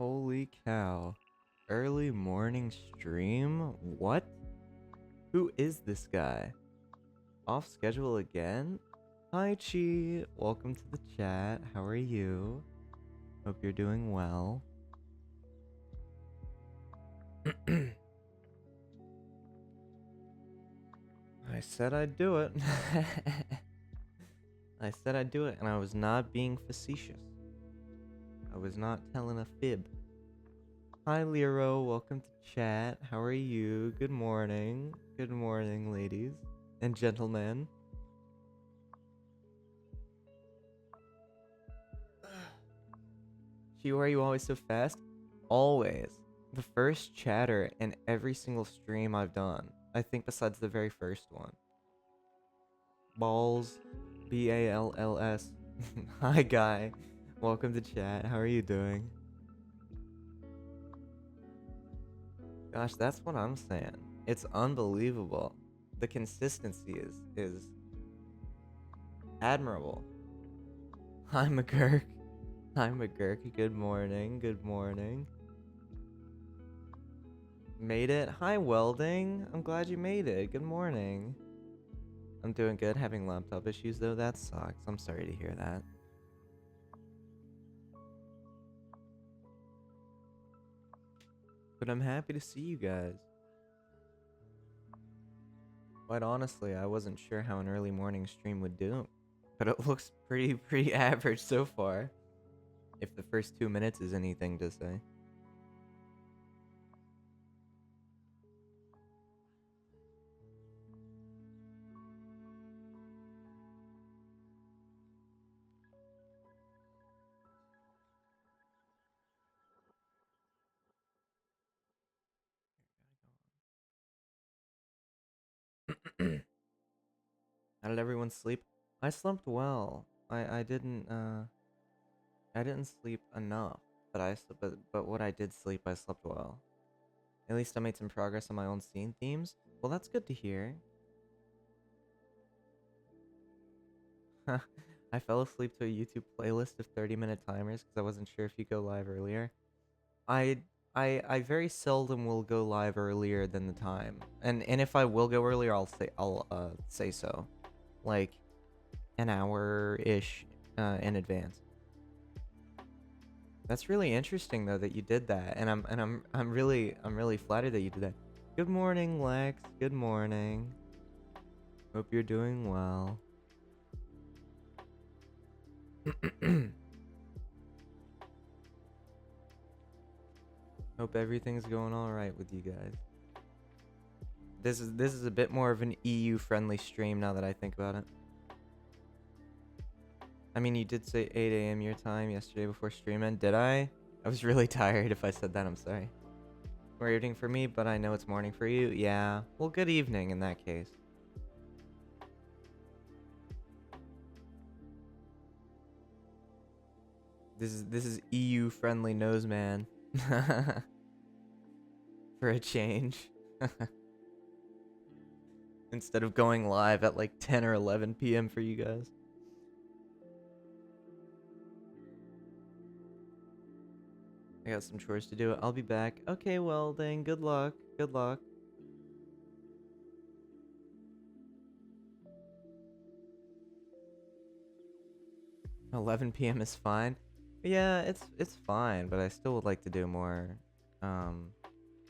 Holy cow. Early morning stream? What? Who is this guy? Off schedule again? Hi Chi, welcome to the chat. How are you? Hope you're doing well. I said I'd do it. I said I'd do it, and I was not being facetious. I was not telling a fib. Hi Lero, welcome to chat. How are you? Good morning. Good morning, ladies and gentlemen. Gee, why are you always so fast? Always. The first chatter in every single stream I've done. I think besides the very first one. Balls. B-A-L-L-S. Hi, guy. Welcome to chat. How are you doing? Gosh, that's what I'm saying. It's unbelievable. The consistency is admirable. Hi, McGurk. Hi, McGurk. Good morning. Good morning. Made it? Hi, Welding. I'm glad you made it. Good morning. I'm doing good. Having laptop issues, though. That sucks. I'm sorry to hear that. But I'm happy to see you guys. Quite honestly, I wasn't sure how an early morning stream would do. But it looks pretty average so far. If the first 2 minutes is anything to say. How did everyone sleep? I slept well. I didn't sleep enough, but what I did sleep, I slept well. At least I made some progress on my own scene themes. Well, that's good to hear. I fell asleep to a YouTube playlist of 30-minute timers because I wasn't sure if you go live earlier. I I very seldom will go live earlier than the time, and if I will go earlier, I'll say so, like an hour ish in advance. That's really interesting though that you did that, and I'm really flattered that you did that. Good morning, Lex. Good morning. Hope you're doing well. Hope everything's going all right with you guys. This is a bit more of an EU friendly stream now that I think about it. I mean, you did say 8 a.m. your time yesterday before stream end. Did I? I was really tired if I said that. I'm sorry. We're evening for me, but I know it's morning for you. Yeah. Well, good evening in that case. This is EU friendly nose man. For a change. Instead of going live at like 10 or 11 p.m. for you guys. I got some chores to do. I'll be back. Okay, well then, good luck. Good luck. 11 p.m. is fine. Yeah, it's fine, but I still would like to do more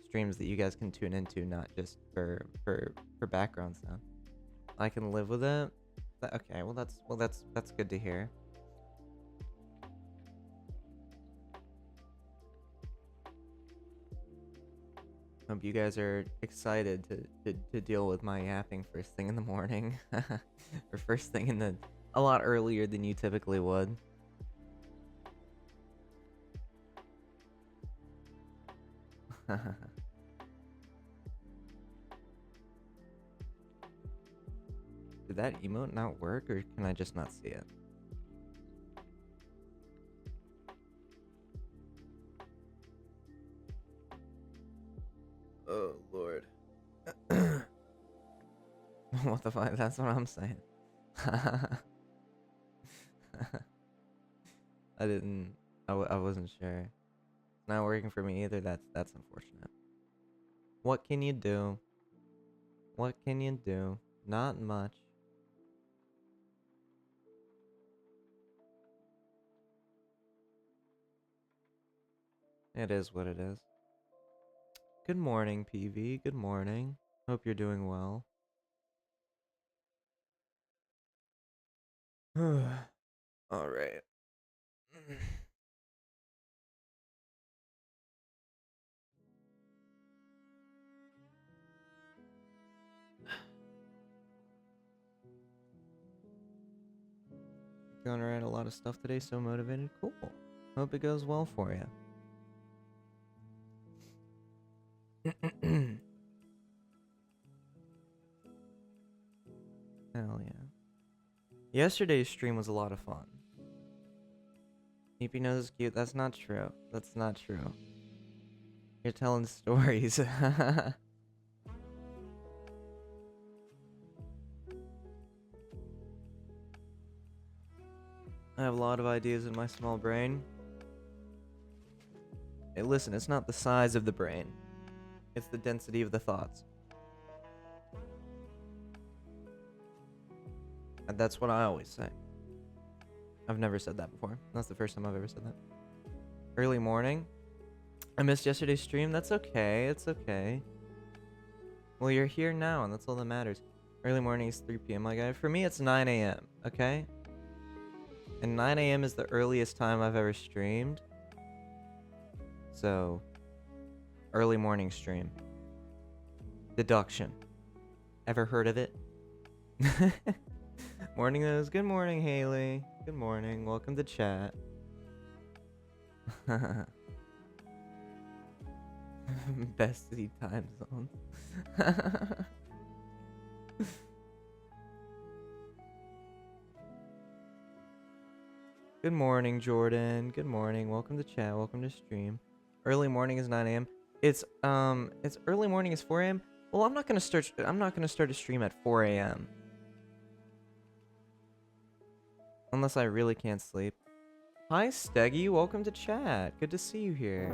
streams that you guys can tune into, not just for background sound. I can live with it. Okay, well that's good to hear. Hope you guys are excited to deal with my yapping first thing in the morning. Or first thing in the... a lot earlier than you typically would. Did that emote not work, or can I just not see it? Oh, Lord. What the fuck? That's what I'm saying. I wasn't sure. Not working for me either. That's unfortunate. What can you do? What can you do? Not much. It is what it is. Good morning, PV. Good morning. Hope you're doing well. All right. Going to write a lot of stuff today. So motivated. Cool. Hope it goes well for you. Hell yeah. Yesterday's stream was a lot of fun. EP nose is cute. That's not true. That's not true. You're telling stories. I have a lot of ideas in my small brain. Hey, listen, it's not the size of the brain. It's the density of the thoughts. And that's what I always say. I've never said that before. That's the first time I've ever said that. Early morning. I missed yesterday's stream. That's okay. It's okay. Well, you're here now, and that's all that matters. Early morning is 3 p.m., my guy. For me, it's 9 a.m., okay? And 9 a.m. is the earliest time I've ever streamed. So, early morning stream. Deduction. Ever heard of it? Morning those. Good morning, Haley. Good morning. Welcome to chat. Best city time zone. Good morning, Jordan. Good morning. Welcome to chat. Welcome to stream. Early morning is 9 a.m. It's early morning is 4 a.m. Well, I'm not gonna start a stream at 4 a.m. Unless I really can't sleep. Hi, Steggy. Welcome to chat. Good to see you here.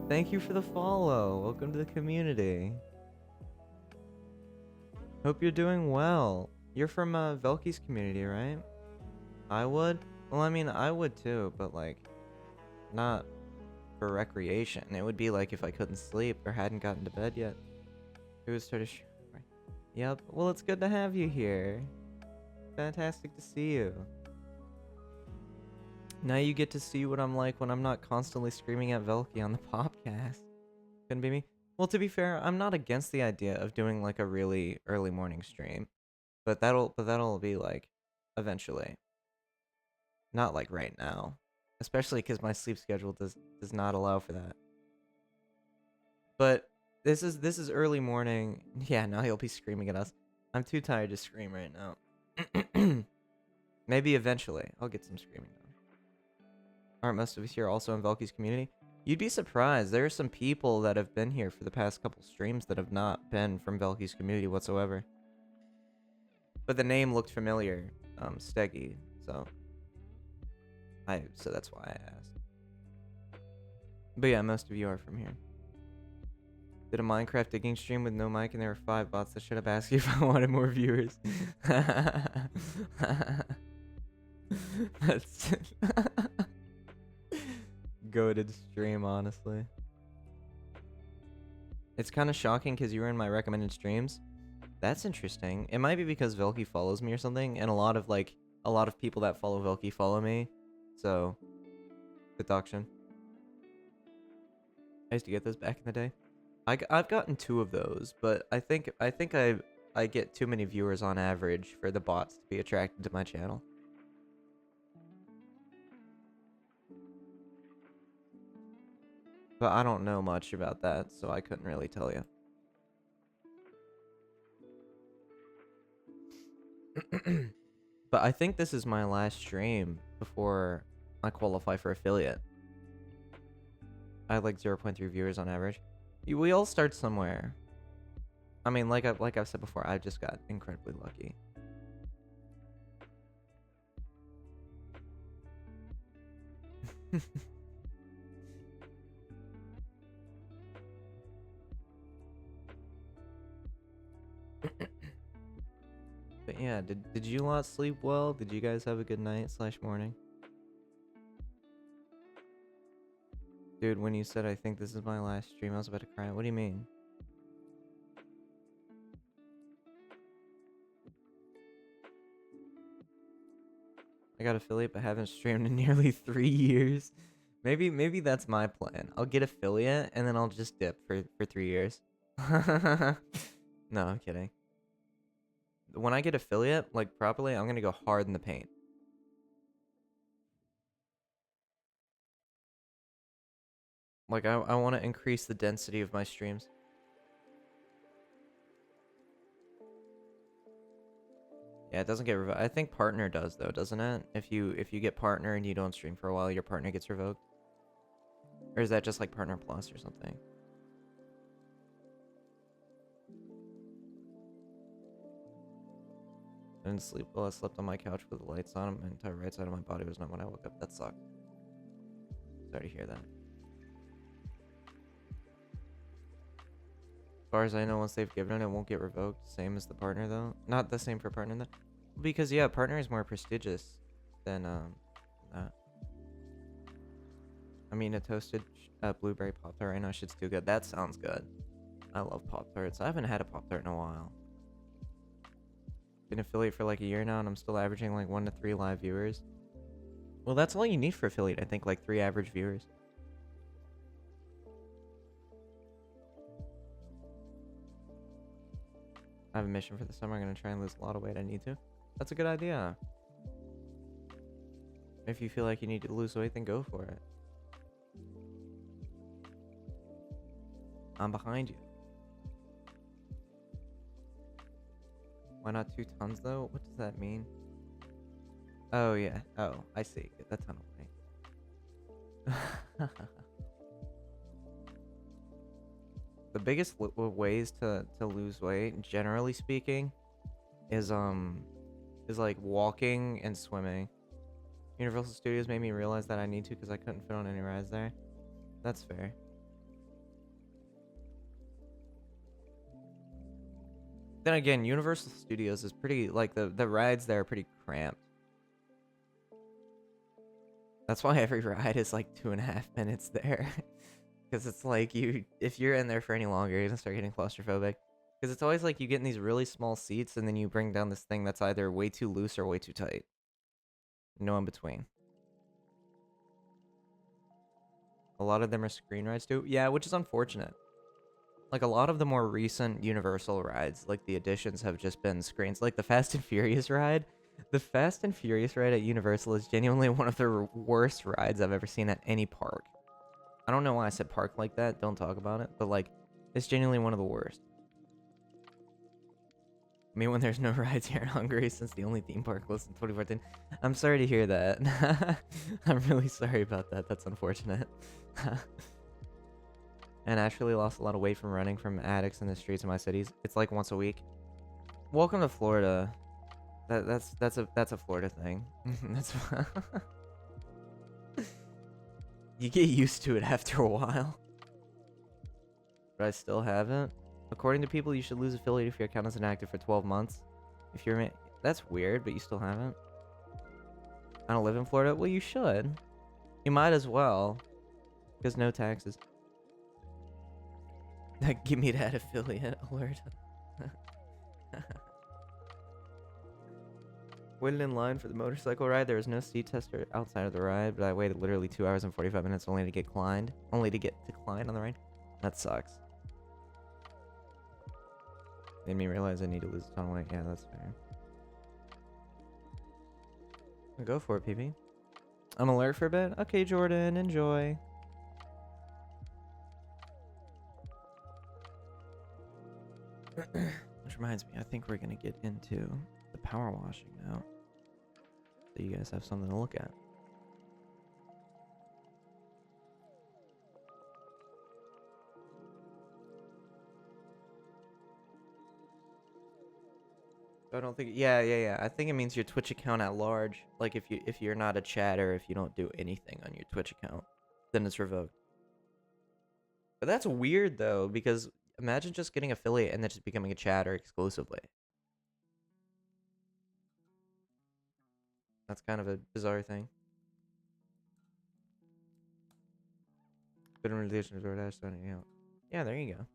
Thank you for the follow. Welcome to the community. Hope you're doing well. You're from Velky's community, right? I would? Well, I mean, I would too, but like, not for recreation. It would be like if I couldn't sleep or hadn't gotten to bed yet. It would start a Yep. Well, it's good to have you here. Fantastic to see you. Now you get to see what I'm like when I'm not constantly screaming at Velky on the podcast. Couldn't be me. Well, to be fair, I'm not against the idea of doing like a really early morning stream, but that'll be like eventually. Not like right now, especially because my sleep schedule does not allow for that. But this is early morning. Yeah, now he'll be screaming at us. I'm too tired to scream right now. Maybe eventually I'll get some screaming done. Aren't most of us here also in Velky's community? You'd be surprised. There are some people that have been here for the past couple streams that have not been from Velky's community whatsoever. But the name looked familiar, Steggy, so that's why I asked. But yeah, most of you are from here. Did a Minecraft digging stream with no mic and there were 5 bots that should have asked you if I wanted more viewers. That's goated stream, honestly. It's kind of shocking because you were in my recommended streams. That's interesting. It might be because Velky follows me or something, and a lot of people that follow Velky follow me. So, deduction. I used to get those back in the day. I've gotten 2 of those, but I think I get too many viewers on average for the bots to be attracted to my channel. But I don't know much about that, so I couldn't really tell you. But I think this is my last stream before I qualify for affiliate. I had like 0.3 viewers on average. We all start somewhere. I mean, like I've said before, I just got incredibly lucky. But yeah, did you lot sleep well? Did you guys have a good night / morning? Dude, when you said I think this is my last stream, I was about to cry. What do you mean? I got affiliate but haven't streamed in nearly 3 years. Maybe that's my plan. I'll get affiliate and then I'll just dip for 3 years. No, I'm kidding. When I get affiliate, like properly, I'm gonna go hard in the paint. Like I want to increase the density of my streams. Yeah, it doesn't get revoked. I think partner does though, doesn't it? If you get partner and you don't stream for a while, your partner gets revoked. Or is that just like partner plus or something? I didn't sleep well. I slept on my couch with the lights on. My entire right side of my body was numb when I woke up. That sucked. Sorry to hear that. As far as I know, once they've given it, it won't get revoked. Same as the partner though. Not the same for partner though. Because yeah, partner is more prestigious than that. I mean, a toasted blueberry Pop-Tart right now shit's too good. That sounds good. I love Pop-Tarts. I haven't had a Pop-Tart in a while. Been affiliate for like a year now and I'm still averaging like 1 to 3 live viewers. Well, that's all you need for affiliate, I think, like 3 average viewers. I have a mission for the summer. I'm gonna try and lose a lot of weight. I need to. That's a good idea. If you feel like you need to lose weight, then go for it. I'm behind you. Why not 2 tons though? What does that mean? Oh yeah. Oh, I see. Get that ton of weight. The biggest ways to lose weight, generally speaking, is like walking and swimming. Universal Studios made me realize that I need to because I couldn't fit on any rides there. That's fair. Then again, Universal Studios is pretty, like, the rides there are pretty cramped. That's why every ride is like 2.5 minutes there. Because it's like, if you're in there for any longer, you're gonna start getting claustrophobic. Because it's always like you get in these really small seats and then you bring down this thing that's either way too loose or way too tight. No in between. A lot of them are screen rides too. Yeah, which is unfortunate. Like a lot of the more recent Universal rides, like the additions have just been screens. Like the Fast and Furious ride. The Fast and Furious ride at Universal is genuinely one of the worst rides I've ever seen at any park. I don't know why I said park like that. Don't talk about it. But like, it's genuinely one of the worst. I mean, when there's no rides here in Hungary since the only theme park closed in 2014. I'm sorry to hear that. I'm really sorry about that. That's unfortunate. And I actually lost a lot of weight from running from addicts in the streets of my cities. It's like once a week. Welcome to Florida. That's a Florida thing. That's you get used to it after a while. But I still haven't. According to people, you should lose affiliate if your account isn't active for 12 months. If you're that's weird, but you still haven't. I don't live in Florida. Well, you should. You might as well. Because no taxes. Give me that affiliate alert. Waited in line for the motorcycle ride. There was no seat tester outside of the ride, but I waited literally 2 hours and 45 minutes only to get declined. Only to get declined on the ride. That sucks. Made me realize I need to lose a ton of weight. Yeah, that's fair. Go for it, PB. I'm alert for a bit. Okay, Jordan, enjoy. Which reminds me, I think we're gonna get into the power washing now. So you guys have something to look at. I don't think. Yeah. I think it means your Twitch account at large. Like if you're not a chatter, if you don't do anything on your Twitch account, then it's revoked. But that's weird though, because imagine just getting affiliate and then just becoming a chatter exclusively. That's kind of a bizarre thing. Good relation to DoorDash signing out. Yeah, there you go.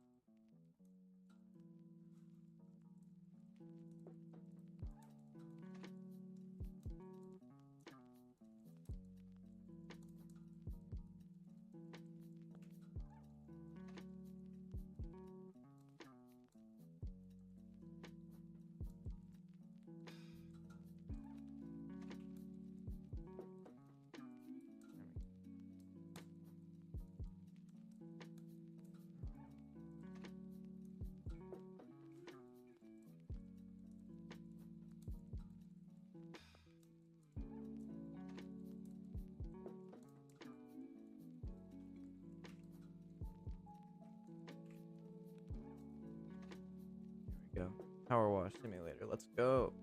Go. Power Wash Simulator. Let's go.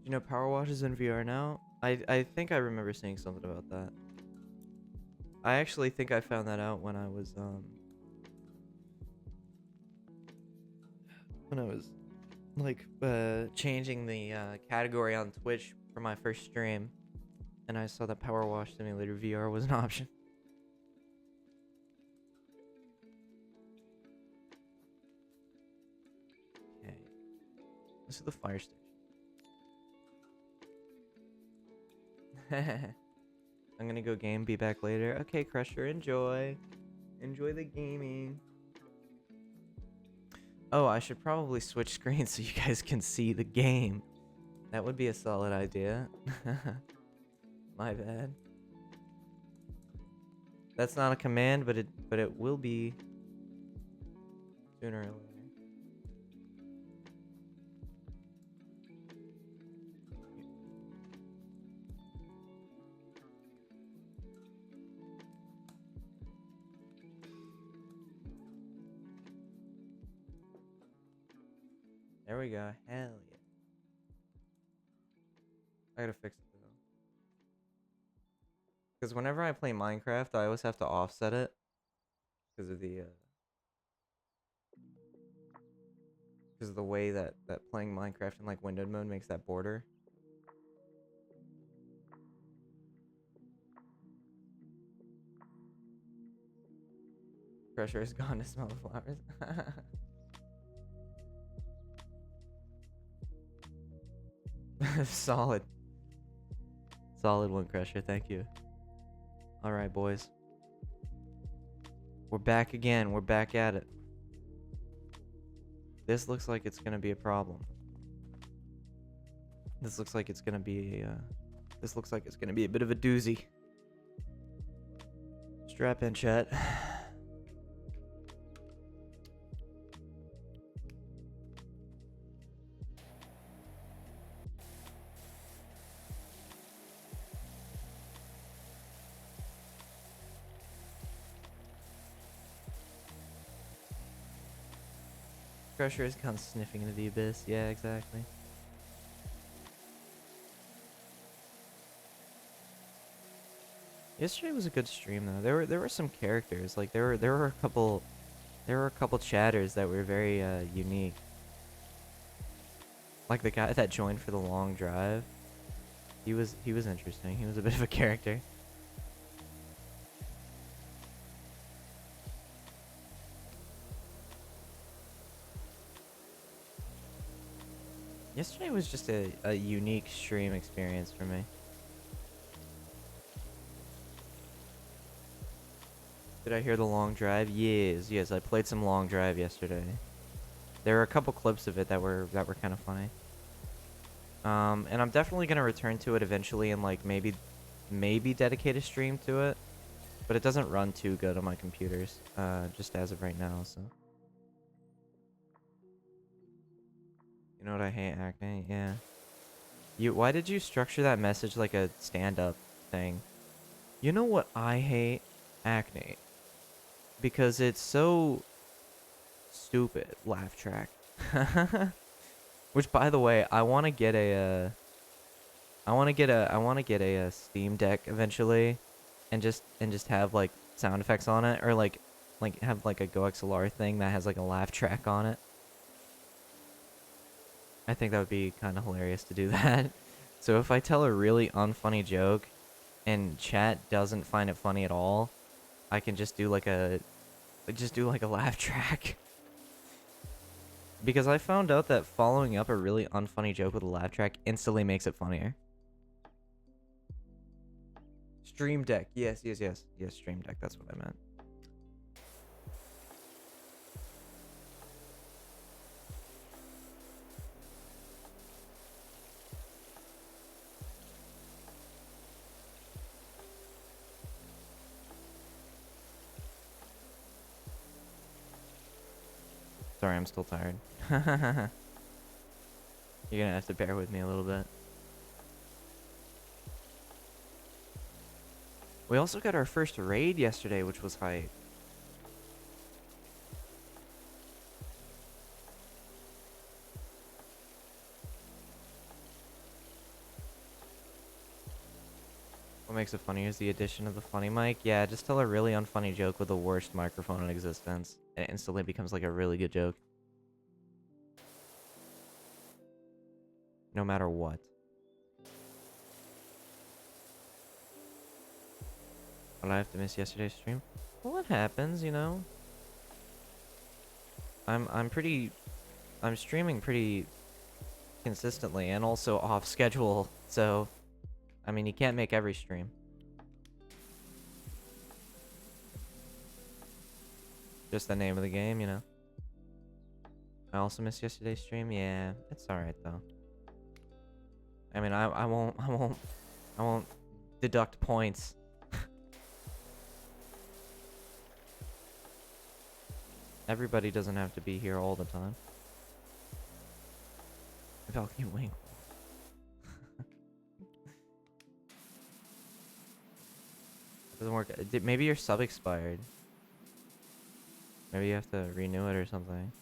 You know Power Wash is in VR now? I think I remember seeing something about that. I actually think I found that out when I was like changing the category on Twitch for my first stream, and I saw that Power Wash Simulator VR was an option. Okay. This is the fire station. I'm gonna go game, be back later. Okay, Crusher, enjoy. Enjoy the gaming. Oh, I should probably switch screens so you guys can see the game. That would be a solid idea. My bad. That's not a command, but it will be sooner or later. There we go. Hell yeah. I gotta fix it though. Because whenever I play Minecraft, I always have to offset it. Because of the way that playing Minecraft in like windowed mode makes that border. Pressure is gone to smell the flowers. Solid. Solid one, Crusher. Thank you. Alright, boys. We're back again. We're back at it. This looks like it's gonna be a problem. This looks like it's gonna be a bit of a doozy. Strap in, chat. Crusher has gone sniffing into the abyss. Yeah, exactly. Yesterday was a good stream though. There were some characters. Like there were a couple chatters that were very unique. Like the guy that joined for the long drive. He was interesting. He was a bit of a character. Yesterday was just a unique stream experience for me. Did I hear the long drive? Yes, I played some long drive yesterday. There were a couple clips of it that were kind of funny. And I'm definitely gonna return to it eventually and like maybe dedicate a stream to it. But it doesn't run too good on my computers, just as of right now, so. You know what I hate, Acne? Yeah. Why did you structure that message like a stand-up thing? You know what I hate? Acne. Because it's so stupid, laugh track. Which, by the way, I want to get a Steam Deck eventually, and just have like sound effects on it, or like have like a GoXLR thing that has like a laugh track on it. I think that would be kind of hilarious to do that. So if I tell a really unfunny joke and chat doesn't find it funny at all, I can just do like a laugh track. Because I found out that following up a really unfunny joke with a laugh track instantly makes it funnier. Stream Deck. Yes, Stream Deck. That's what I meant. Sorry, I'm still tired. You're gonna have to bear with me a little bit. We also got our first raid yesterday, which was hype. What makes it funny is the addition of the funny mic. Yeah, just tell a really unfunny joke with the worst microphone in existence. And it instantly becomes like a really good joke. No matter what. But I have to miss yesterday's stream. Well, it happens, you know. I'm streaming pretty consistently and also off schedule, so I mean, you can't make every stream. Just the name of the game, you know. I also missed yesterday's stream. Yeah, it's alright though. I mean, I won't deduct points. Everybody doesn't have to be here all the time. Valkyrie Wing. It doesn't work. Maybe your sub expired. Maybe you have to renew it or something.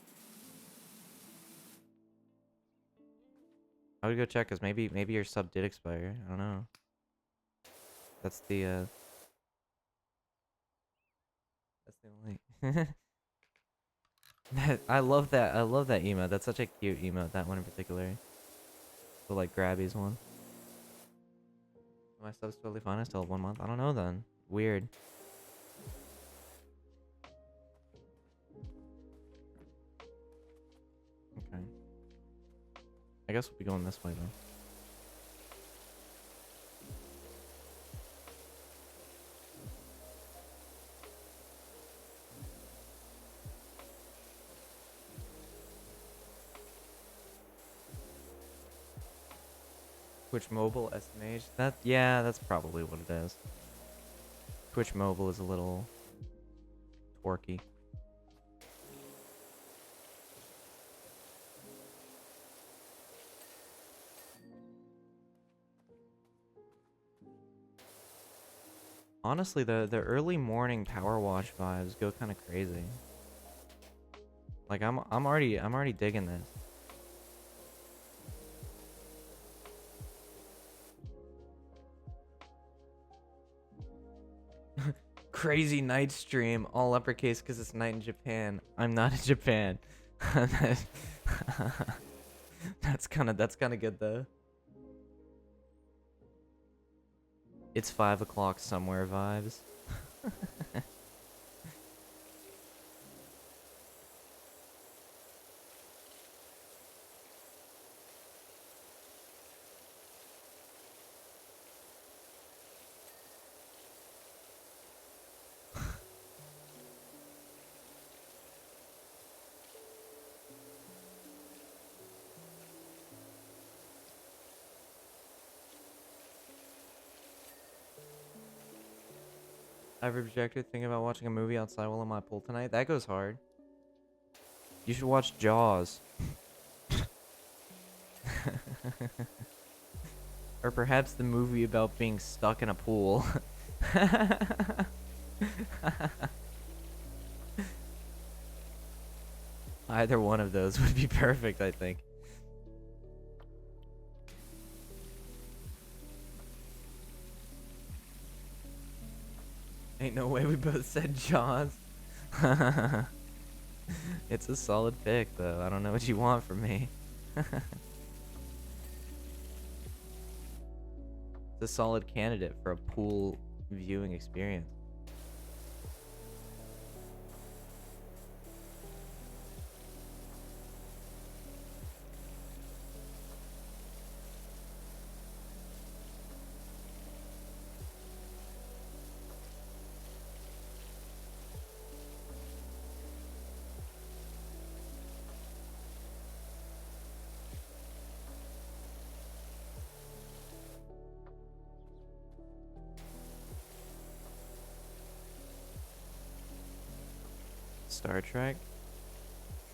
I would go check, cause maybe your sub did expire. I don't know. That's the only. I love that emote. That's such a cute emote. That one in particular. The like grabbies one. My sub's totally fine. I still have 1 month. I don't know then. Weird. Okay. I guess we'll be going this way though. Twitch Mobile SMH. Yeah, that's probably what it is. Twitch Mobile is a little twerky. Honestly, the early morning power wash vibes go kind of crazy. Like I'm already digging this. Crazy night stream, all uppercase because it's night in Japan. I'm not in Japan. That's kind of good though. It's 5 o'clock somewhere vibes. I've rejected thinking about watching a movie outside while in my pool tonight. That goes hard. You should watch Jaws. Or perhaps the movie about being stuck in a pool. Either one of those would be perfect, I think. Ain't no way we both said Jaws. It's a solid pick, though. I don't know what you want from me. It's a solid candidate for a pool viewing experience. Star Trek?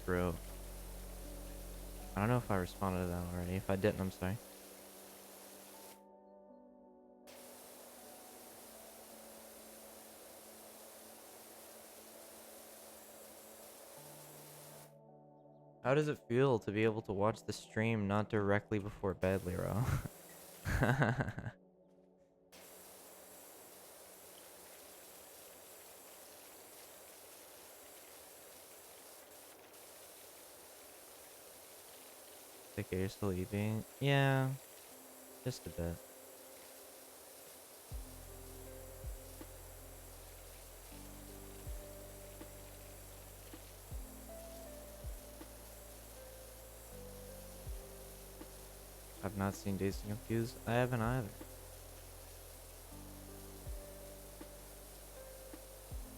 True. I don't know if I responded to that already. If I didn't, I'm sorry. How does it feel to be able to watch the stream not directly before bed, Lero? Okay, you're sleeping. Yeah, just a bit. I've not seen Dazed and Confused. I haven't either.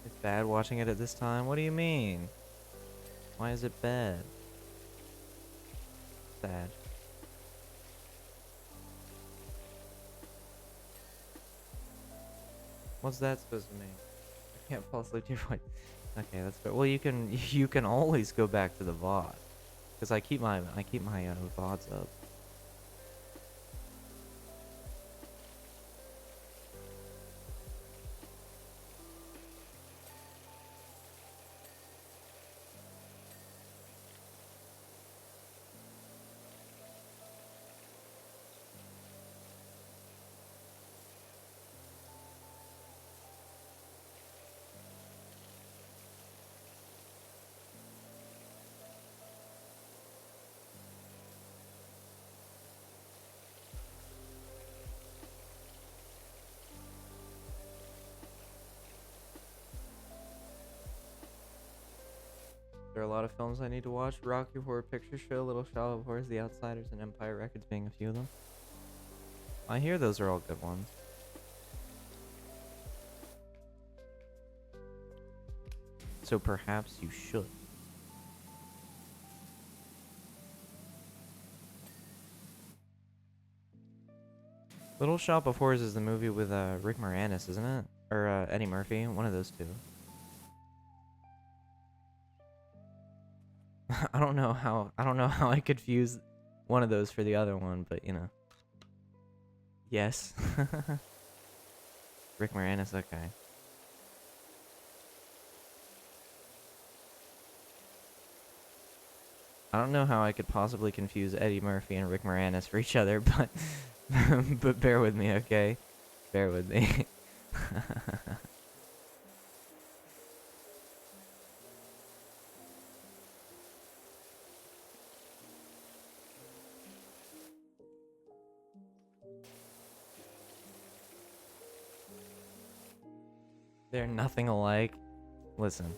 It's bad watching it at this time? What do you mean? Why is it bad? Sad. What's that supposed to mean? I can't fall asleep to your voice. Okay, that's fair. Well, you can always go back to the VOD, because I keep my VODs up. There are a lot of films I need to watch. Rocky Horror Picture Show, Little Shop of Horrors, The Outsiders, and Empire Records being a few of them. I hear those are all good ones. So perhaps you should. Little Shop of Horrors is the movie with Rick Moranis, isn't it? Or Eddie Murphy, one of those two. I don't know how I confuse one of those for the other one, but you know. Yes. Rick Moranis, okay. I don't know how I could possibly confuse Eddie Murphy and Rick Moranis for each other, but but bear with me, okay? Bear with me. They're nothing alike. Listen.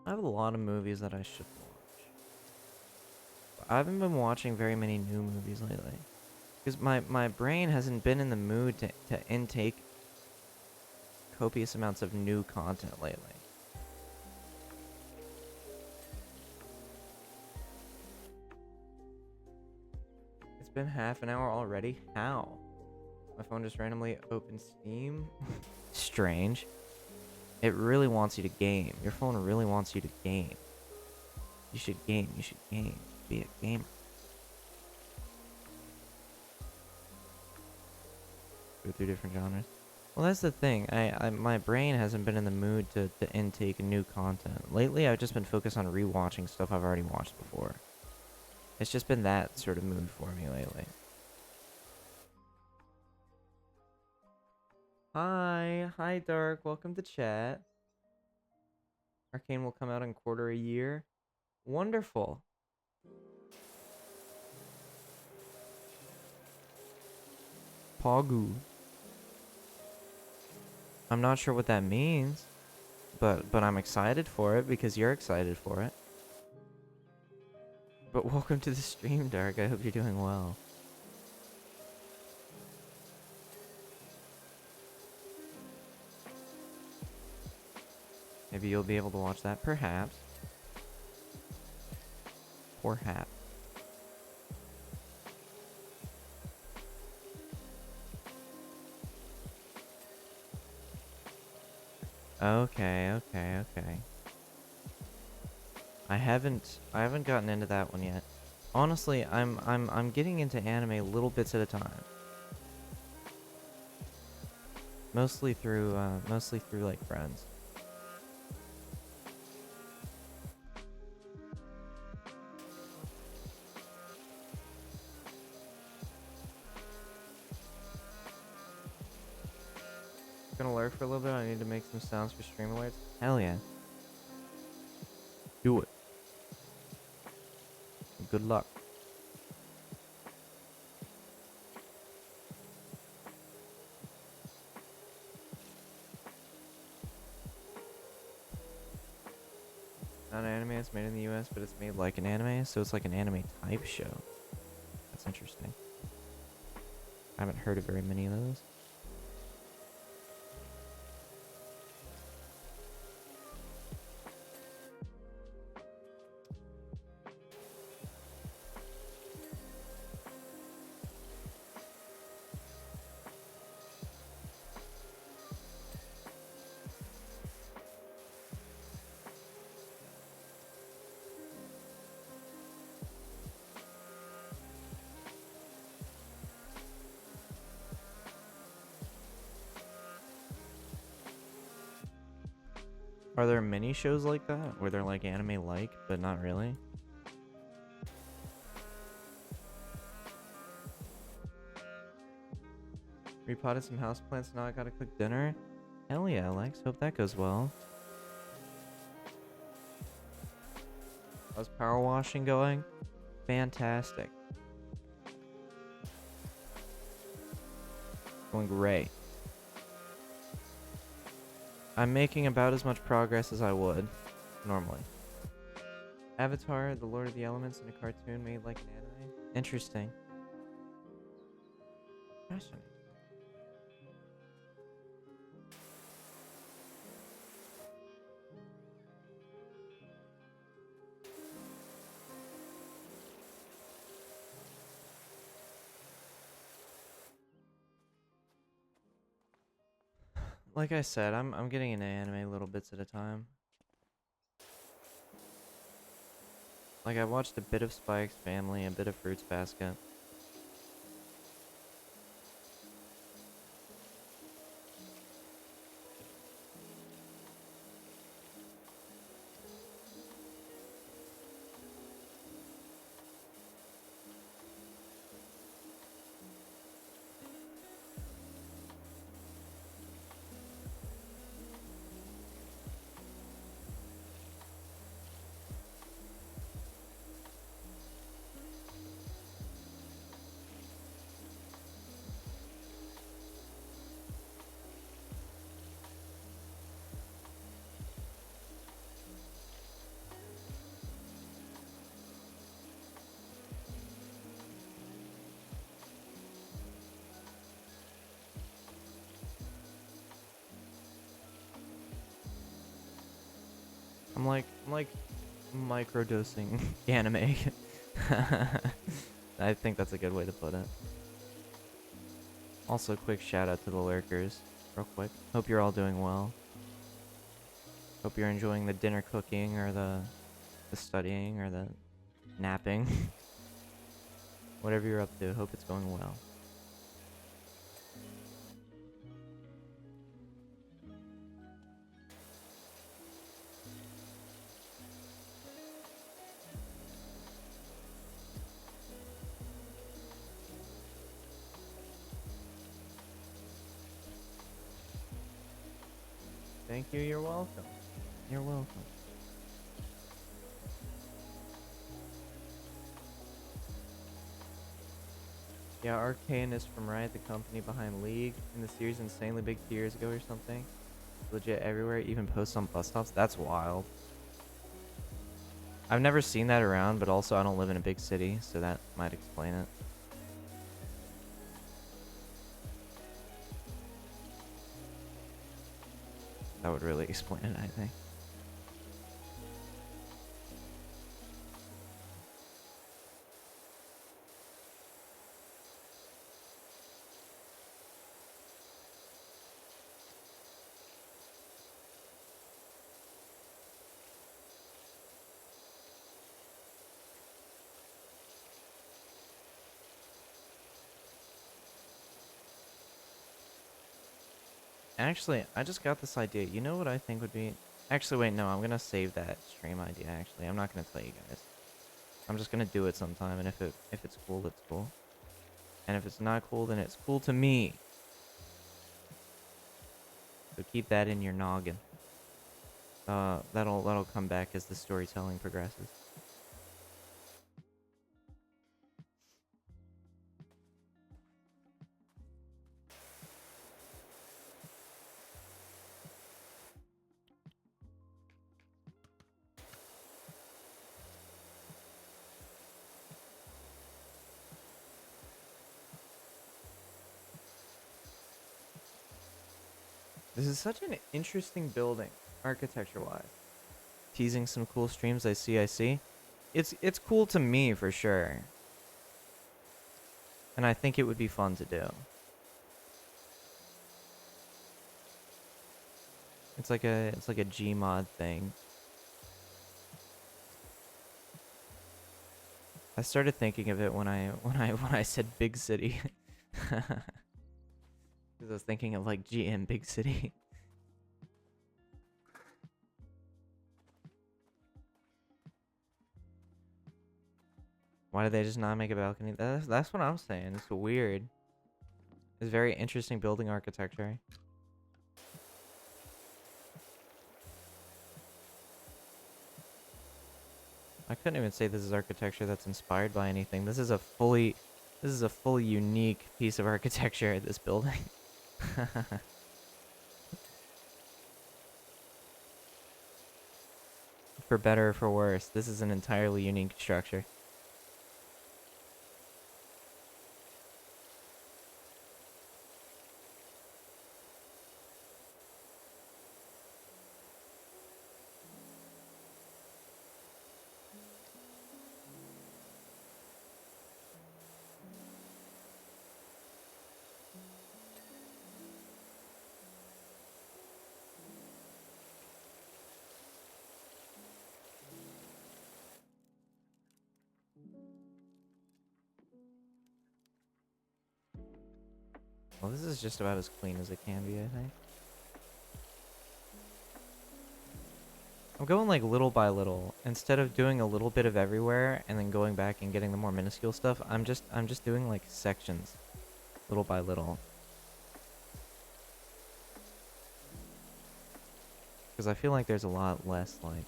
I have a lot of movies that I should watch. I haven't been watching very many new movies lately. Because my brain hasn't been in the mood to intake copious amounts of new content lately. It's been half an hour already? How? My phone just randomly opened Steam? Strange. It really wants you to game. Your phone really wants you to game. You should game. You should game. Be a gamer. Go through different genres. Well, that's the thing. My brain hasn't been in the mood to intake new content. Lately, I've just been focused on rewatching stuff I've already watched before. It's just been that sort of mood for me lately. Hi Dark, welcome to chat. Arcane will come out in quarter a year. Wonderful. Pogu. I'm not sure what that means, but I'm excited for it because you're excited for it. But welcome to the stream, Dark. I hope you're doing well. Maybe you'll be able to watch that, perhaps. Perhaps. Okay. I haven't gotten into that one yet. Honestly, I'm getting into anime little bits at a time. Mostly through like friends. Gonna lurk for a little bit. I need to make some sounds for stream alerts. Hell yeah. Do it. Good luck. Not an anime, it's made in the US, but it's made like an anime, so it's like an anime type show. That's interesting. I haven't heard of very many of those. Are there many shows like that where they're like anime-like, but not really? Repotted some houseplants, now I gotta cook dinner? Hell yeah, Alex. Hope that goes well. How's power washing going? Fantastic. Going great. I'm making about as much progress as I would normally. Avatar, the Lord of the Elements in a cartoon made like an anime? Interesting. Fascinating. Like I said, I'm getting into anime little bits at a time. Like I watched a bit of Spike's Family, a bit of Fruits Basket. I'm like microdosing anime. I think that's a good way to put it. Also, quick shout out to the lurkers, real quick. Hope you're all doing well. Hope you're enjoying the dinner cooking or the studying or the napping. Whatever you're up to, hope it's going well. Thank you, you're welcome. You're welcome. Yeah, Arcane is from Riot, the company behind League, in the series insanely big 2 years ago or something. Legit everywhere, even posts on bus stops. That's wild. I've never seen that around, but also I don't live in a big city, so that might explain it. That would really explain it, I think. Actually, I just got this idea. You know what I think would be... Actually, wait, no, I'm gonna save that stream idea, actually. I'm not gonna tell you guys. I'm just gonna do it sometime, and if it's cool, it's cool. And if it's not cool, then it's cool to me. So keep that in your noggin. That'll come back as the storytelling progresses. This is such an interesting building, architecture-wise. Teasing some cool streams, I see. It's cool to me, for sure. And I think it would be fun to do. It's like a Gmod thing. I started thinking of it when I said big city. Because I was thinking of like GM big city. Why did they just not make a balcony? That's what I'm saying. It's weird. It's very interesting building architecture. I couldn't even say this is architecture that's inspired by anything. This is a fully unique piece of architecture, this building. For better or for worse, this is an entirely unique structure. Well, this is just about as clean as it can be, I think. I'm going like little by little. Instead of doing a little bit of everywhere and then going back and getting the more minuscule stuff, I'm just doing like sections, little by little. Because I feel like there's a lot less like...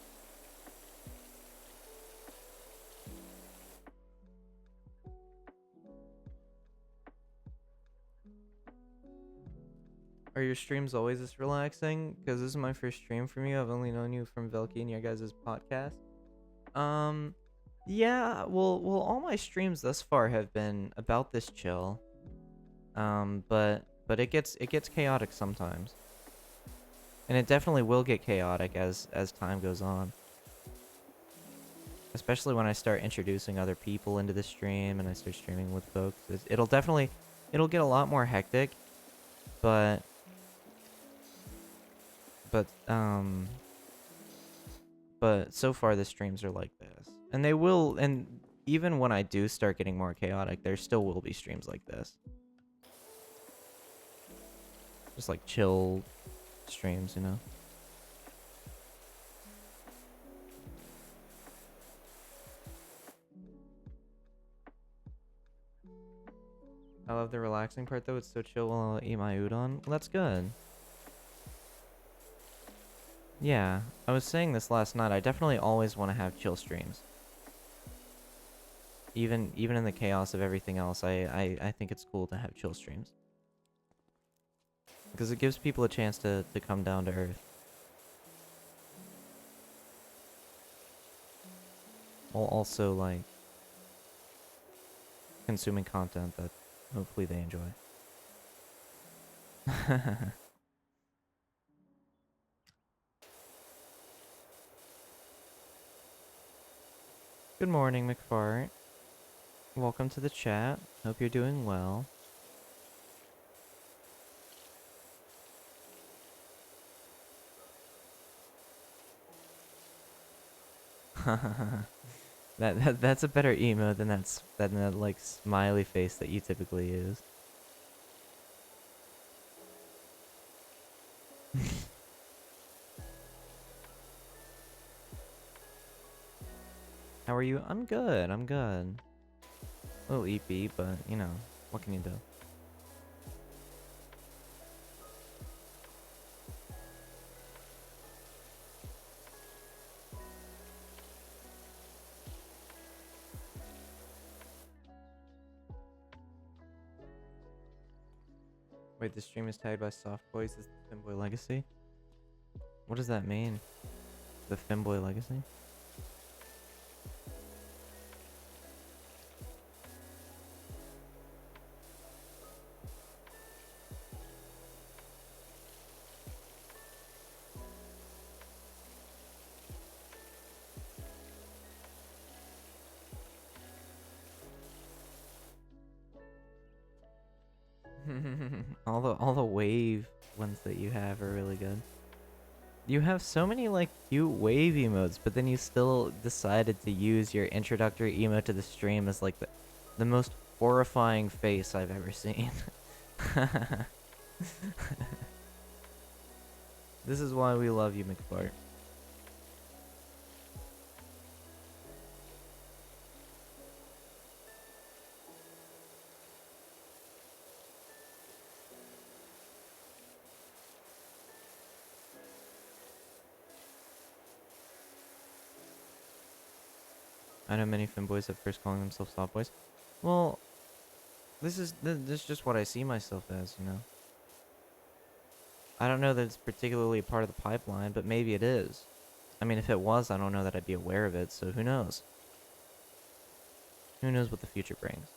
Are your streams always this relaxing? Because this is my first stream from you. I've only known you from Velky and your guys' podcast. Yeah, well, all my streams thus far have been about this chill. But it gets chaotic sometimes. And it definitely will get chaotic as time goes on. Especially when I start introducing other people into the stream and I start streaming with folks. It'll definitely... It'll get a lot more hectic, but... But so far the streams are like this. And they will... And even when I do start getting more chaotic, there still will be streams like this. Just like chill streams, you know? I love the relaxing part though. It's so chill while I eat my udon. Well, that's good. Yeah, I was saying this last night. I definitely always want to have chill streams. Even in the chaos of everything else, I think it's cool to have chill streams. Because it gives people a chance to come down to earth. While also, like, consuming content that hopefully they enjoy. Good morning, McFart. Welcome to the chat. Hope you're doing well. That's a better emote than that like smiley face that you typically use. How are you? I'm good. I'm good. A little EP, but you know, what can you do? Wait, the stream is tagged by Soft Boys as the Femboy Legacy? What does that mean? The Femboy Legacy? all the wave ones that you have are really good. You have so many like cute wave emotes, but then you still decided to use your introductory emote to the stream as like the most horrifying face I've ever seen. This is why we love you, McFart. I know many femboys at first calling themselves soft boys. Well, this is just what I see myself as, you know. I don't know that it's particularly part of the pipeline, but maybe it is. I mean, if it was, I don't know that I'd be aware of it, so who knows? Who knows what the future brings?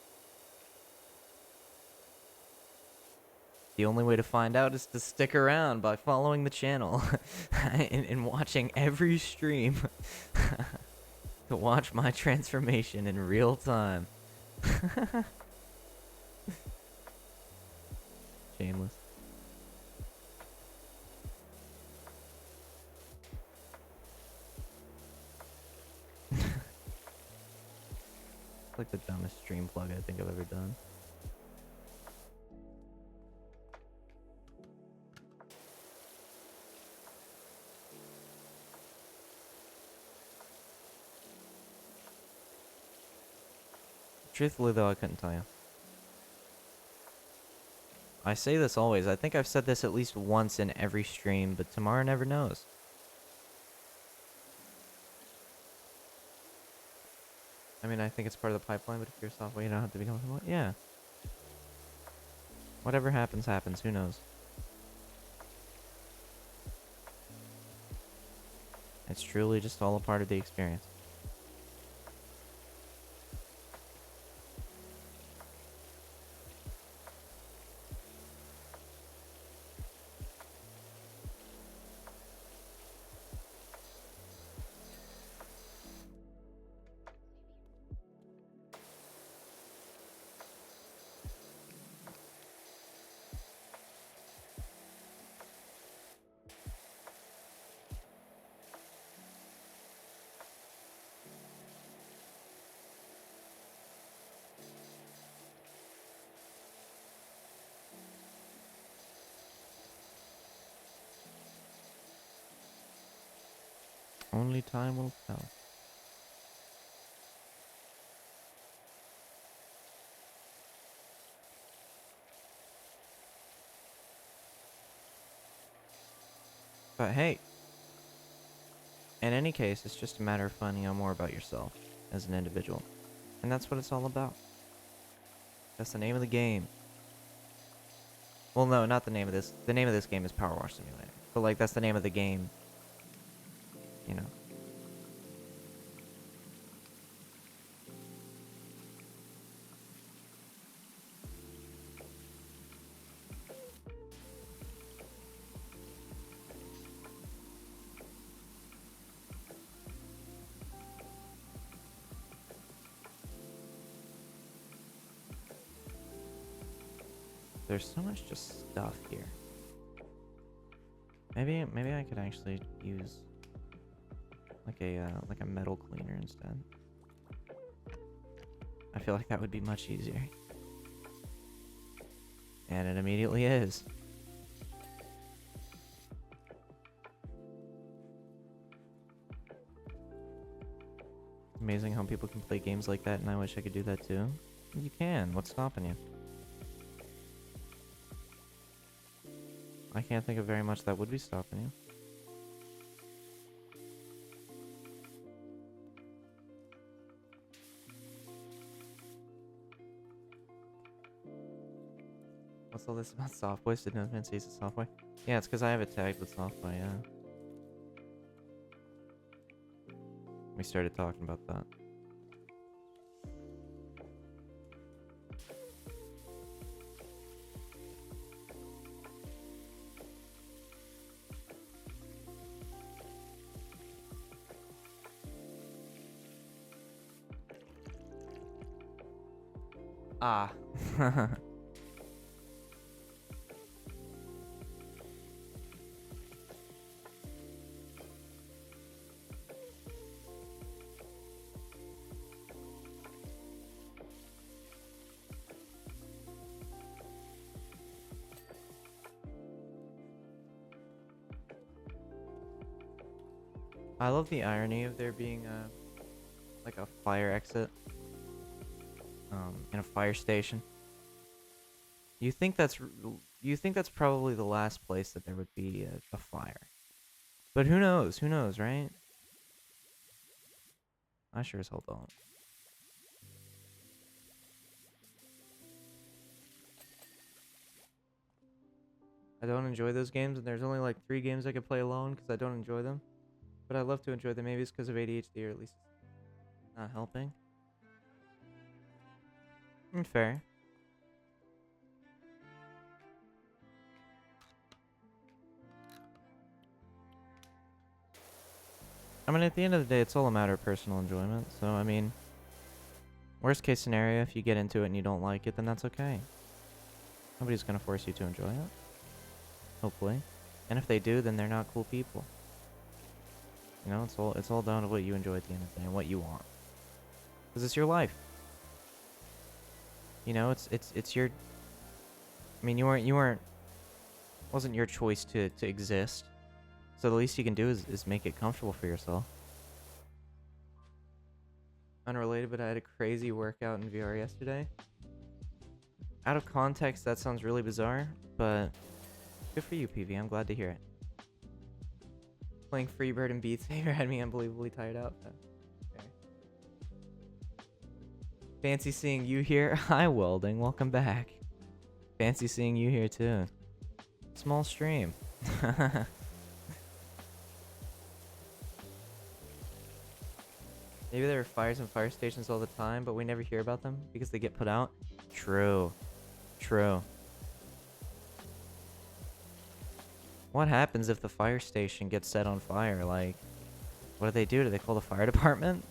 The only way to find out is to stick around by following the channel and watching every stream to watch my transformation in real time. Shameless. It's like the dumbest stream plug I think I've ever done. Truthfully though, I couldn't tell you. I say this always. I think I've said this at least once in every stream, but tomorrow never knows. I mean, I think it's part of the pipeline, but if you're software, you don't have to become software. Yeah. Whatever happens, happens. Who knows? It's truly just all a part of the experience. Only time will tell. But hey, in any case, it's just a matter of finding out more about yourself as an individual. And that's what it's all about. That's the name of the game. Well, no, not the name of this. The name of this game is Power Wash Simulator. But, like, that's the name of the game. You know. There's so much just stuff here. Maybe I could actually use like a metal cleaner instead. I feel like that would be much easier. And it immediately is. Amazing how people can play games like that, and I wish I could do that too. You can. What's stopping you? I can't think of very much that would be stopping you. What's all this about Softboy? Did no man say it's a Softboy? Yeah, it's because I have it tagged with Softboy, yeah. We started talking about that. Ah. I love the irony of there being like a fire exit in a fire station. You think that's probably the last place that there would be a fire. But who knows? Who knows, right? I sure as hell don't. I don't enjoy those games, and there's only like 3 games I could play alone because I don't enjoy them. But I love to enjoy them. Maybe it's because of ADHD, or at least it's not helping. Fair. I mean, at the end of the day, it's all a matter of personal enjoyment. So, I mean, worst case scenario, if you get into it and you don't like it, then that's okay. Nobody's gonna force you to enjoy it. Hopefully. And if they do, then they're not cool people. You know, it's all down to what you enjoy at the end of the day and what you want. Because it's your life. You know, it's your... I mean, wasn't your choice to exist. So the least you can do is make it comfortable for yourself. Unrelated, but I had a crazy workout in VR yesterday. Out of context, that sounds really bizarre, but good for you, PV. I'm glad to hear it. Playing Freebird and Beat Saber had me unbelievably tired out. Okay. Fancy seeing you here. Hi, Welding. Welcome back. Fancy seeing you here, too. Small stream. Maybe there are fires and fire stations all the time, but we never hear about them because they get put out. True. True. What happens if the fire station gets set on fire? Like, what do they do? Do they call the fire department?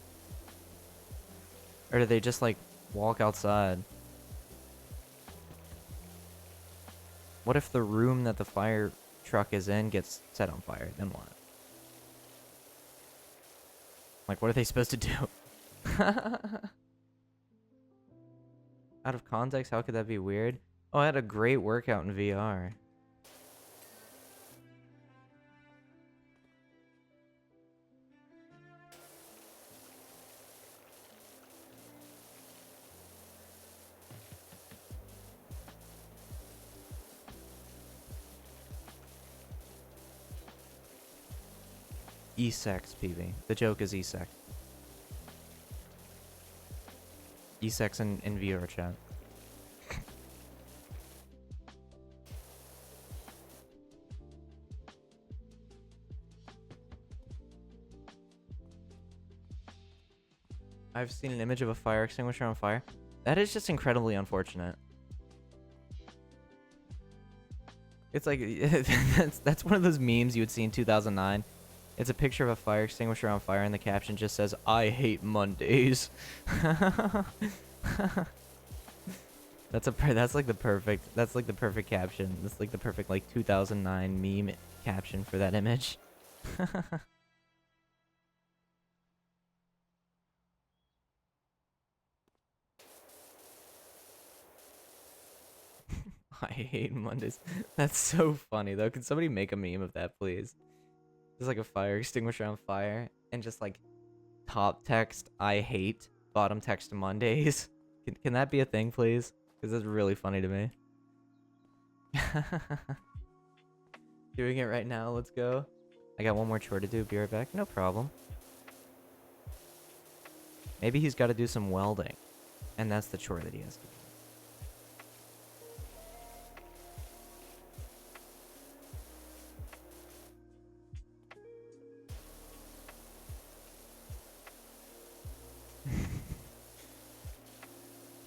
Or do they just, like, walk outside? What if the room that the fire truck is in gets set on fire? Then what? Like, what are they supposed to do? Out of context, how could that be weird? Oh, I had a great workout in VR. E-sex, PV. The joke is E-sex. E-sex in viewer chat. I've seen an image of a fire extinguisher on fire. That is just incredibly unfortunate. It's like, that's one of those memes you would see in 2009. It's a picture of a fire extinguisher on fire and the caption just says, "I hate Mondays." That's like the perfect caption. That's like the perfect like 2009 meme caption for that image. I hate Mondays. That's so funny though. Can somebody make a meme of that, please? Just like a fire extinguisher on fire and just like top text "I hate," bottom text "Mondays." Can that be a thing, please? Because it's really funny to me. Doing it right now. Let's go. I got one more chore to do. Be right back. No problem. Maybe he's got to do some welding, and that's the chore that he has to do.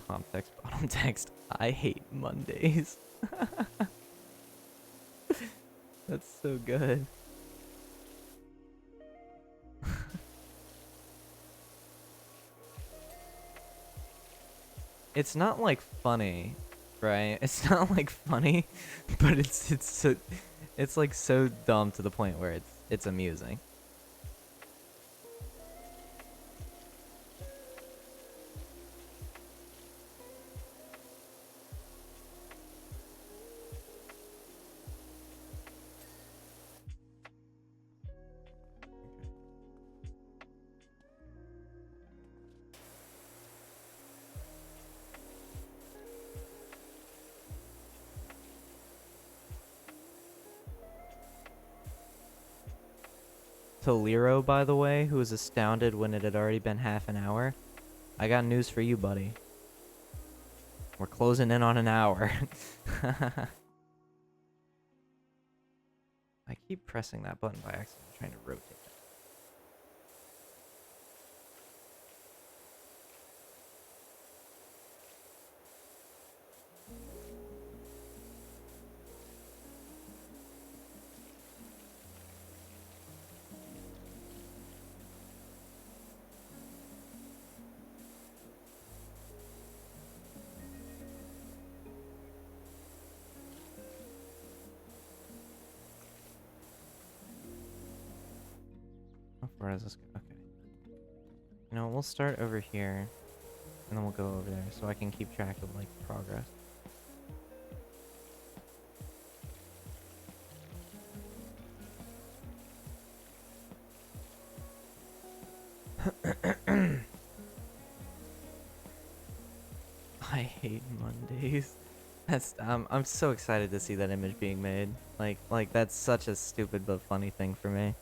Top text, bottom text. I hate Mondays. That's so good. It's not like funny, right? It's not like funny, but it's like so dumb to the point where it's amusing. To Lero, by the way, who was astounded when it had already been half an hour, I got news for you, buddy. We're closing in on an hour. I keep pressing that button by accident, trying to rotate How far is this? Okay. You know, we'll start over here, and then we'll go over there, so I can keep track of, like, progress. I hate Mondays. I'm so excited to see that image being made. Like that's such a stupid but funny thing for me.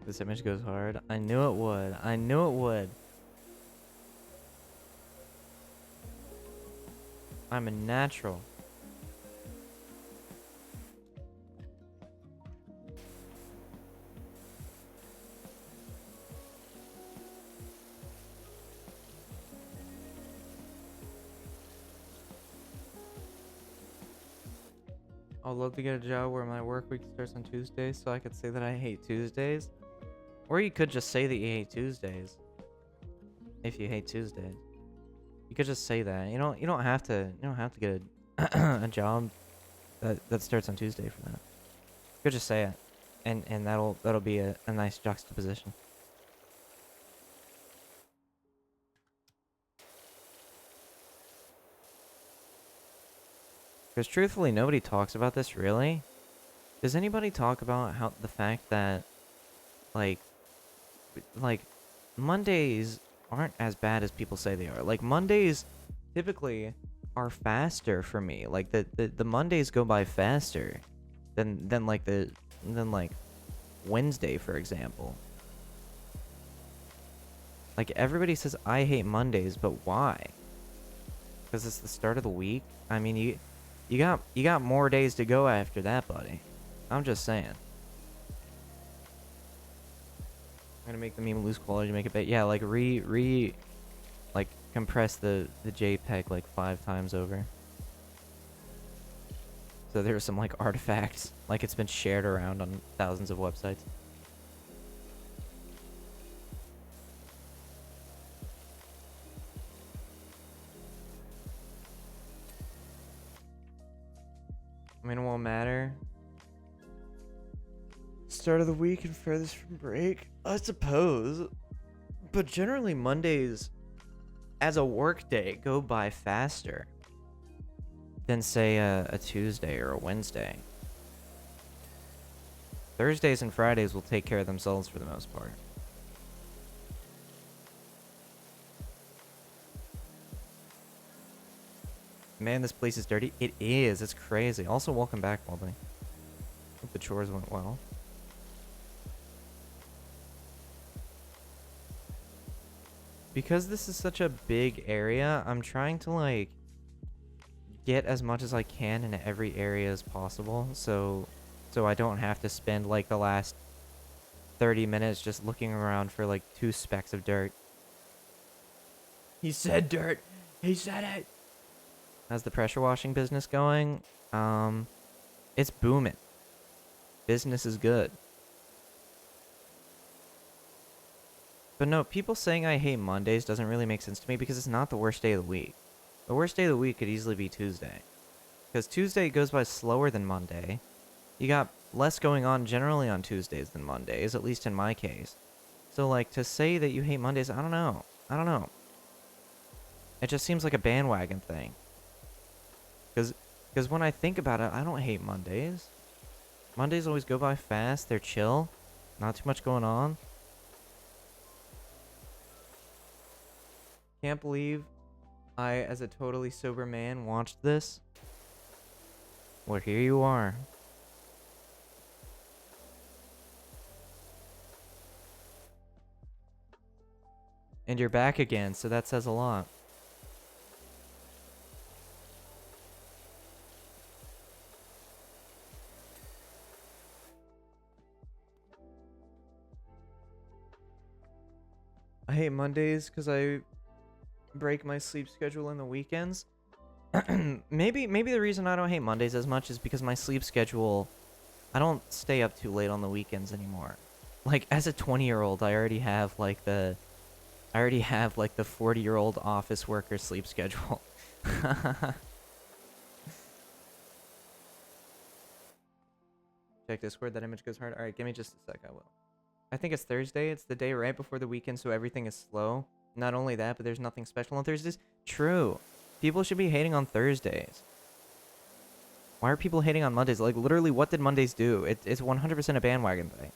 This image goes hard. I knew it would. I knew it would. I'm a natural. I'd love to get a job where my work week starts on Tuesdays so I could say that I hate Tuesdays. Or you could just say that you hate Tuesdays. If you hate Tuesdays. You could just say that. You don't have to get a job that starts on Tuesday for that. You could just say it. And that'll be a nice juxtaposition. Because truthfully, nobody talks about this, really. Does anybody talk about how the fact that, like Mondays aren't as bad as people say they are? Like, Mondays typically are faster for me. Like, the Mondays go by faster than like Wednesday, for example. Like, everybody says I hate Mondays, but why? Because it's the start of the week? I mean, you got more days to go after that, buddy. I'm just saying. I'm gonna make the meme lose quality to make it better. Yeah, like like compress the JPEG like 5 times over. So there's some like artifacts, like it's been shared around on thousands of websites. I mean, it won't matter. Start of the week and furthest from break, I suppose. But generally, Mondays, as a work day, go by faster than, say, a Tuesday or a Wednesday. Thursdays and Fridays will take care of themselves for the most part. Man, this place is dirty. It is. It's crazy. Also, welcome back, Walden. Hope the chores went well. Because this is such a big area, I'm trying to, like, get as much as I can in every area as possible, so I don't have to spend, like, the last 30 minutes just looking around for, like, 2 specks of dirt. He said dirt! He said it! How's the pressure washing business going? It's booming. Business is good. But no, people saying I hate Mondays doesn't really make sense to me because it's not the worst day of the week. The worst day of the week could easily be Tuesday. Because Tuesday goes by slower than Monday. You got less going on generally on Tuesdays than Mondays, at least in my case. So, like, to say that you hate Mondays, I don't know. I don't know. It just seems like a bandwagon thing. Because when I think about it, I don't hate Mondays. Mondays always go by fast. They're chill. Not too much going on. Can't believe I, as a totally sober man, watched this. Well, here you are. And you're back again, so that says a lot. I hate Mondays because I break my sleep schedule on the weekends. maybe the reason I don't hate Mondays as much is because my sleep schedule, I don't stay up too late on the weekends anymore. Like, as a 20-year-old, I already have like the 40-year-old office worker sleep schedule. Check Discord, that image goes hard. Alright, give me just a sec, I will. I think it's Thursday. It's the day right before the weekend, so everything is slow. Not only that, but there's nothing special on Thursdays. True. People should be hating on Thursdays. Why are people hating on Mondays? Like, literally, what did Mondays do? It's 100% a bandwagon thing.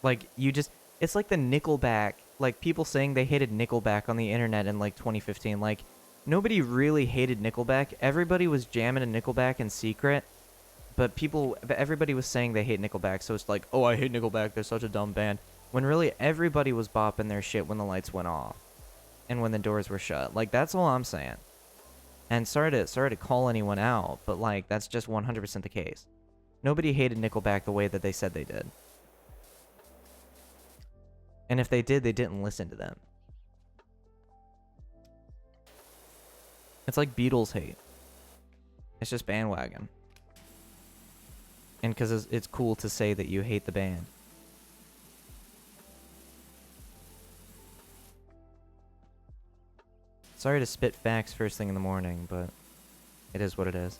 Like, you just... It's like the Nickelback. Like, people saying they hated Nickelback on the internet in, like, 2015. Like, nobody really hated Nickelback. Everybody was jamming a Nickelback in secret. But everybody was saying they hate Nickelback, so it's like, oh, I hate Nickelback, they're such a dumb band. When really, everybody was bopping their shit when the lights went off. And when the doors were shut. Like, that's all I'm saying. And sorry to call anyone out, but, like, that's just 100% the case. Nobody hated Nickelback the way that they said they did. And if they did, they didn't listen to them. It's like Beatles hate. It's just bandwagon. And because it's cool to say that you hate the band. Sorry to spit facts first thing in the morning, but it is what it is.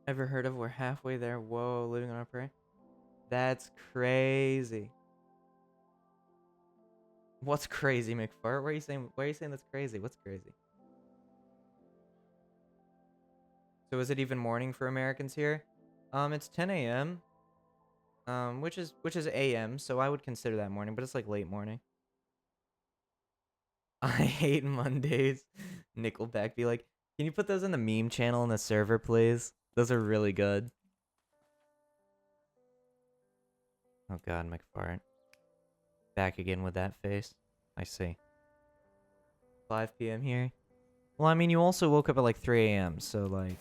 Ever heard of We're Halfway There? Whoa, living on a prayer? That's crazy. What's crazy, McFart? Why are you saying that's crazy? What's crazy? So is it even morning for Americans here? It's 10 a.m. Which is a.m., so I would consider that morning, but it's like late morning. I hate Mondays. Nickelback be like, can you put those in the meme channel on the server, please? Those are really good. Oh god, McFart. Back again with that face. I see. 5 p.m. here. Well, I mean, you also woke up at like 3 a.m., so like...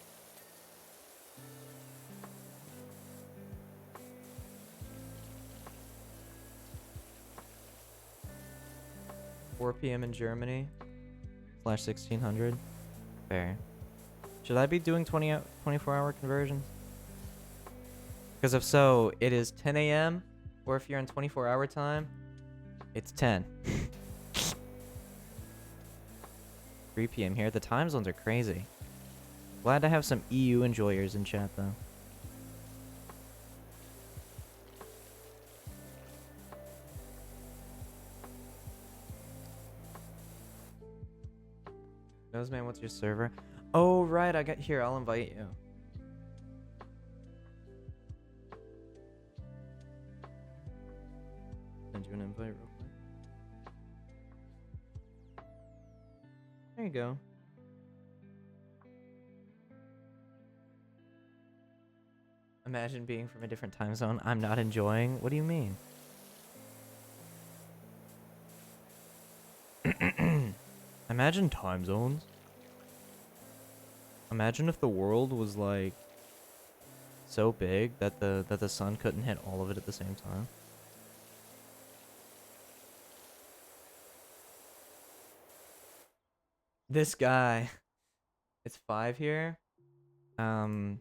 ...4 p.m. in Germany. / 1600. Fair. Should I be doing 24-hour conversions? Because if so, it is 10 a.m. Or if you're in 24-hour time, it's 10. 3 p.m. here. The time zones are crazy. Glad to have some EU enjoyers in chat, though. Nosman, what's your server? Oh, right. I got here. I'll invite you. Send you an invite real quick. There you go. Imagine being from a different time zone. I'm not enjoying. What do you mean? Imagine time zones. Imagine if the world was like so big that the sun couldn't hit all of it at the same time. This guy. It's 5 here. Are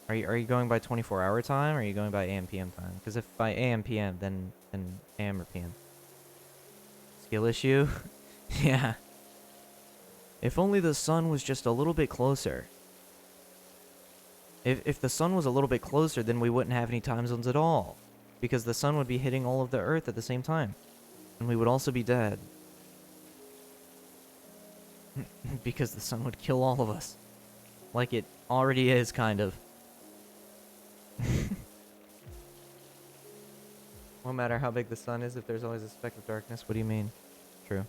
you going by 24-hour time, or are you going by AM PM time? Because if by AM PM, then AM or PM. Skill issue? Yeah. If only the sun was just a little bit closer. If the sun was a little bit closer, then we wouldn't have any time zones at all. Because the sun would be hitting all of the Earth at the same time. And we would also be dead. Because the sun would kill all of us. Like it already is, kind of. No matter how big the sun is, if there's always a speck of darkness. What do you mean? True.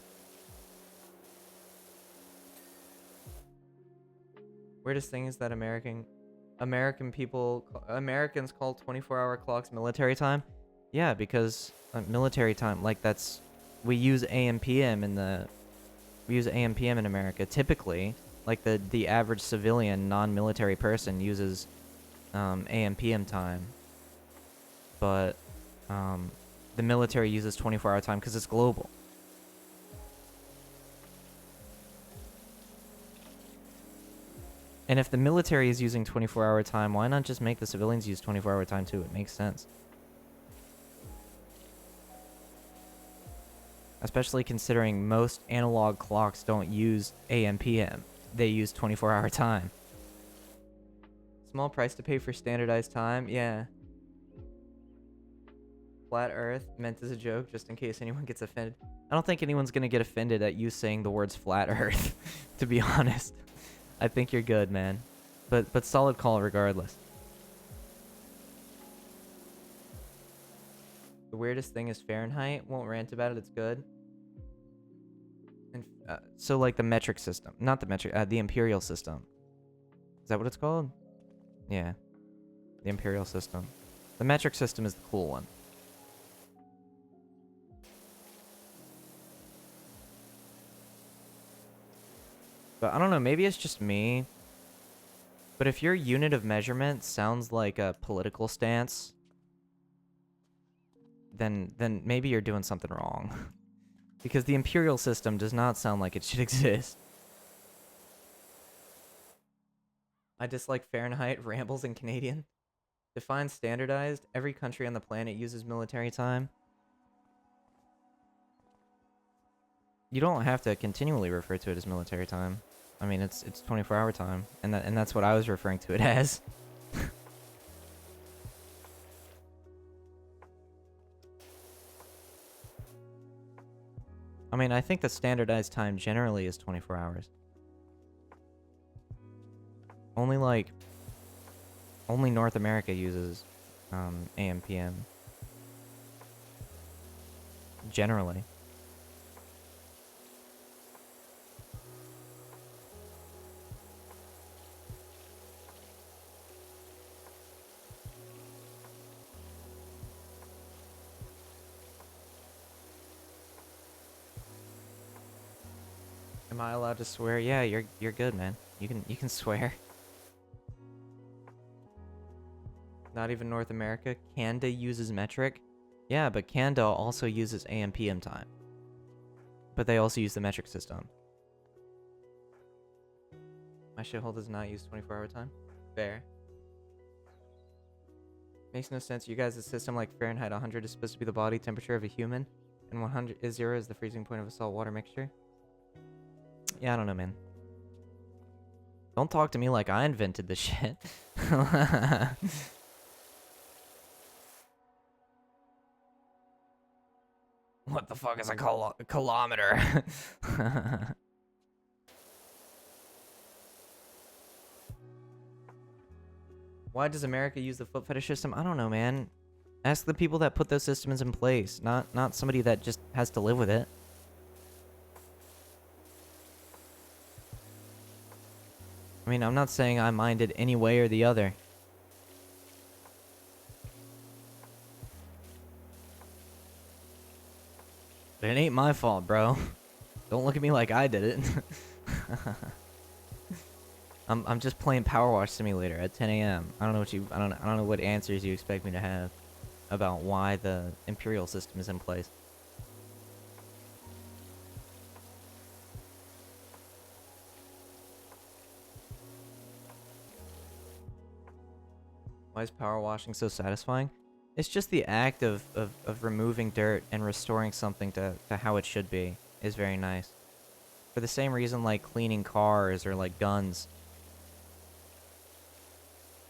Weirdest thing is that Americans call 24-hour clocks military time. Yeah, because military time, like that's, we use AM PM in America typically. Like the average civilian non-military person uses AM PM time, but the military uses 24-hour time because it's global. And if the military is using 24-hour time, why not just make the civilians use 24-hour time too? It makes sense. Especially considering most analog clocks don't use AM PM. They use 24-hour time. Small price to pay for standardized time? Yeah. Flat Earth, meant as a joke, just in case anyone gets offended. I don't think anyone's gonna get offended at you saying the words Flat Earth, to be honest. I think you're good, man. But solid call regardless. The weirdest thing is Fahrenheit. Won't rant about it, it's good. And So like the metric system, not the metric, the imperial system. Is that what it's called? Yeah, the imperial system. The metric system is the cool one. But I don't know, maybe it's just me. But if your unit of measurement sounds like a political stance, then maybe you're doing something wrong. Because the imperial system does not sound like it should exist. I dislike Fahrenheit, rambles, and Canadian. Define standardized. Every country on the planet uses military time. You don't have to continually refer to it as military time. I mean, it's 24-hour time, and that's what I was referring to it as. I mean, I think the standardized time generally is 24 hours. Only North America uses AM PM. Generally. Am I allowed to swear? Yeah, you're good, man. You can swear. Not even North America. Canada uses metric. Yeah, but Canada also uses AM PM time. But they also use the metric system. My shithole does not use 24-hour time. Fair. Makes no sense. You guys' system like Fahrenheit 100 is supposed to be the body temperature of a human, and 100 is 0 is the freezing point of a salt water mixture. Yeah, I don't know, man. Don't talk to me like I invented this shit. What the fuck is a kilometer? Why does America use the foot fetish system? I don't know, man. Ask the people that put those systems in place, not somebody that just has to live with it. I mean, I'm not saying I mind it any way or the other. But it ain't my fault, bro. Don't look at me like I did it. I'm just playing Power Wash Simulator at 10 a.m. I don't know what answers you expect me to have about why the Imperial system is in place. Why is power washing so satisfying? It's just the act of removing dirt and restoring something to how it should be is very nice. For the same reason like cleaning cars or like guns.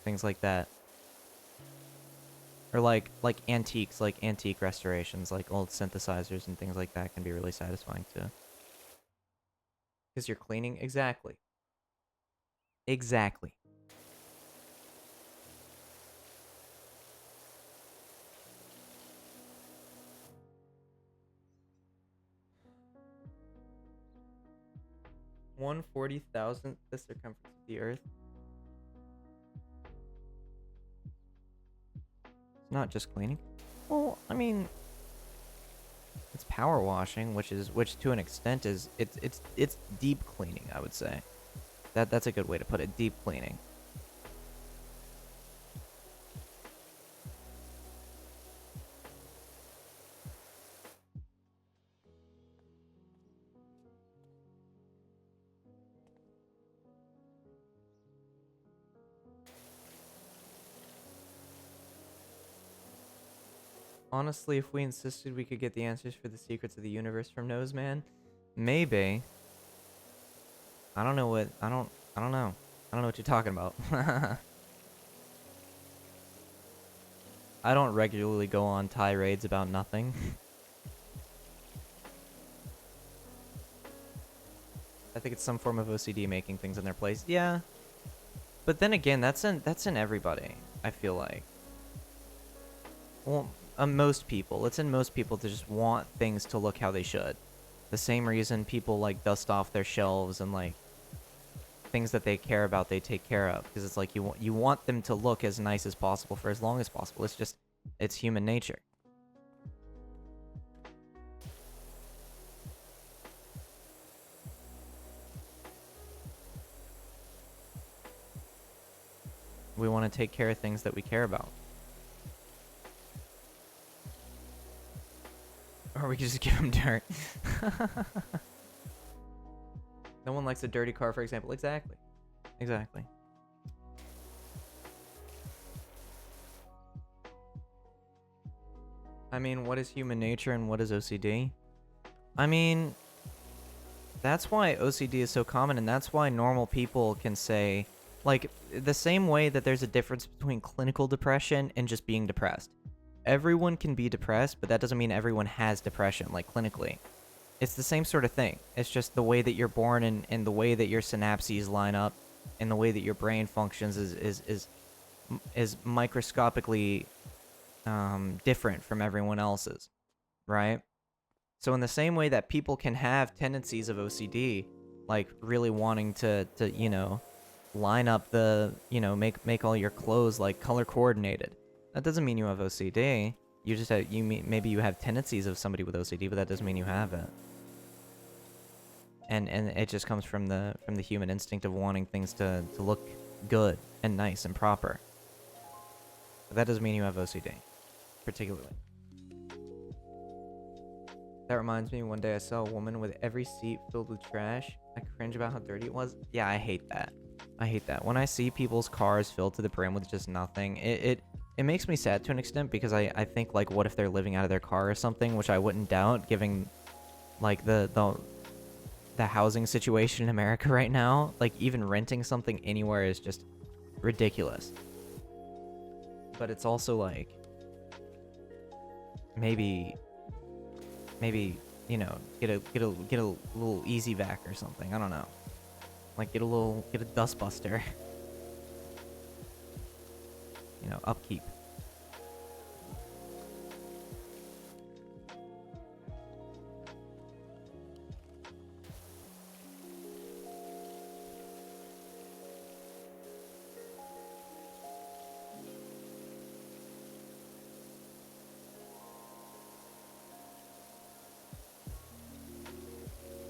Things like that. Or like antiques, like antique restorations, like old synthesizers and things like that can be really satisfying too. Because you're cleaning? Exactly. Exactly. $140,000th the circumference of the Earth. It's not just cleaning. Well, I mean, it's power washing, which to an extent is it's deep cleaning, I would say. That's a good way to put it. Deep cleaning. Honestly, if we insisted we could get the answers for the secrets of the universe from Noseman, maybe. I don't know what I don't know. I don't know what you're talking about. I don't regularly go on tirades about nothing. I think it's some form of OCD making things in their place. Yeah. But then again, that's in everybody, I feel like. Well, most people. It's in most people to just want things to look how they should. The same reason people like dust off their shelves and like things that they care about, they take care of, because it's like you want them to look as nice as possible for as long as possible. It's human nature. We want to take care of things that we care about. Or we can just give them dirt. No one likes a dirty car, for example. Exactly. Exactly. I mean, what is human nature and what is OCD? I mean, that's why OCD is so common, and that's why normal people can say, like, the same way that there's a difference between clinical depression and just being depressed. Everyone can be depressed, but that doesn't mean everyone has depression, like, clinically. It's the same sort of thing. It's just the way that you're born and the way that your synapses line up and the way that your brain functions is microscopically different from everyone else's, right? So in the same way that people can have tendencies of OCD, like really wanting to you know, line up the, you know, make all your clothes like color coordinated. That doesn't mean you have OCD. You just have, maybe you have tendencies of somebody with OCD, but that doesn't mean you have it. And it just comes from the human instinct of wanting things to look good and nice and proper. But that doesn't mean you have OCD, particularly. That reminds me, one day I saw a woman with every seat filled with trash. I cringe about how dirty it was. Yeah, I hate that. I hate that. When I see people's cars filled to the brim with just nothing, it makes me sad to an extent, because I think, like, what if they're living out of their car or something, which I wouldn't doubt, given, like, the housing situation in America right now. Like, even renting something anywhere is just ridiculous. But it's also like, maybe, you know, get a little easy vac or something. I don't know. Like, get a dust buster. You know, upkeep.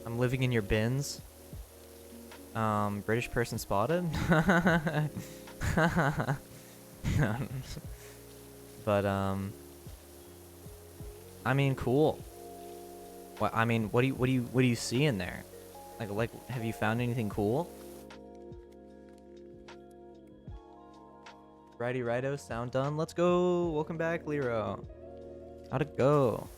I'm living in your bins. British person spotted. But I mean, cool. What I mean, what do you see in there? Like, have you found anything cool? Righty righto, sound done. Let's go. Welcome back, Lero. How'd it go?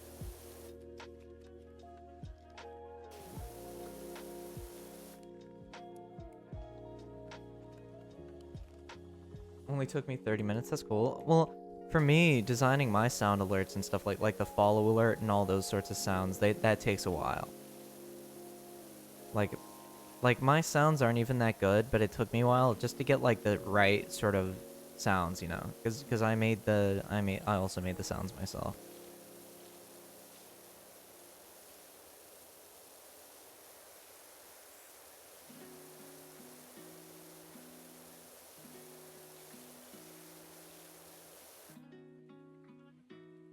Only took me 30 minutes. That's cool. Well, for me, designing my sound alerts and stuff like the follow alert and all those sorts of sounds, that takes a while. Like my sounds aren't even that good, but it took me a while just to get like the right sort of sounds, you know, because I also made the sounds myself.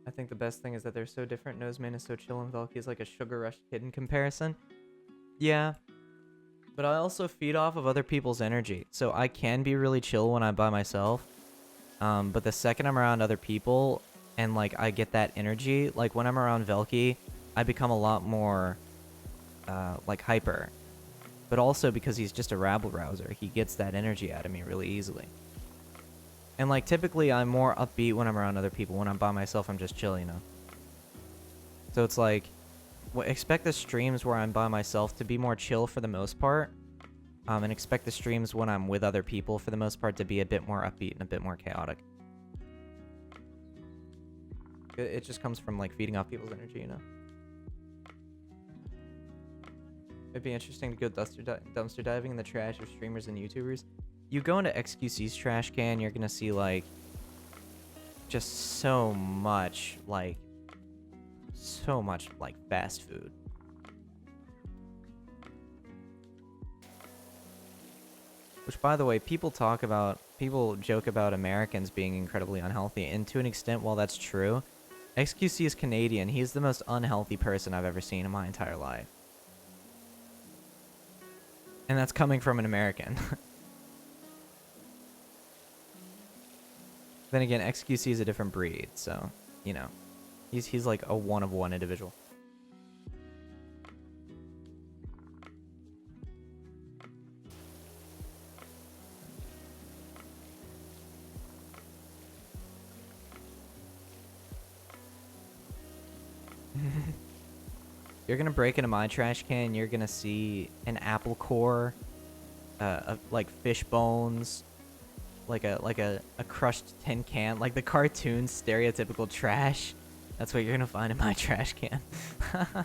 I think the best thing is that they're so different. Noseman is so chill and Valky is like a sugar rush kid in comparison. Yeah. But I also feed off of other people's energy. So I can be really chill when I'm by myself. But the second I'm around other people and like I get that energy, like when I'm around Velky, I become a lot more like hyper. But also because he's just a rabble rouser, he gets that energy out of me really easily. And like typically I'm more upbeat when I'm around other people. When I'm by myself, I'm just chill, you know. So it's like, expect the streams where I'm by myself to be more chill for the most part. And expect the streams when I'm with other people for the most part to be a bit more upbeat and a bit more chaotic. It just comes from like feeding off people's energy, you know. It'd be interesting to go dumpster diving in the trash of streamers and YouTubers. You go into XQC's trash can, you're gonna see like just so much like fast food. Which, by the way, people joke about Americans being incredibly unhealthy, and to an extent, while that's true, XQC is Canadian. He's the most unhealthy person I've ever seen in my entire life. And that's coming from an American. Then again, XQC is a different breed, so, you know. He's like a one-of-one individual. You're gonna break into my trash can, you're gonna see an apple core, like fish bones, like a crushed tin can, like the cartoon stereotypical trash. That's what you're gonna find in my trash can. I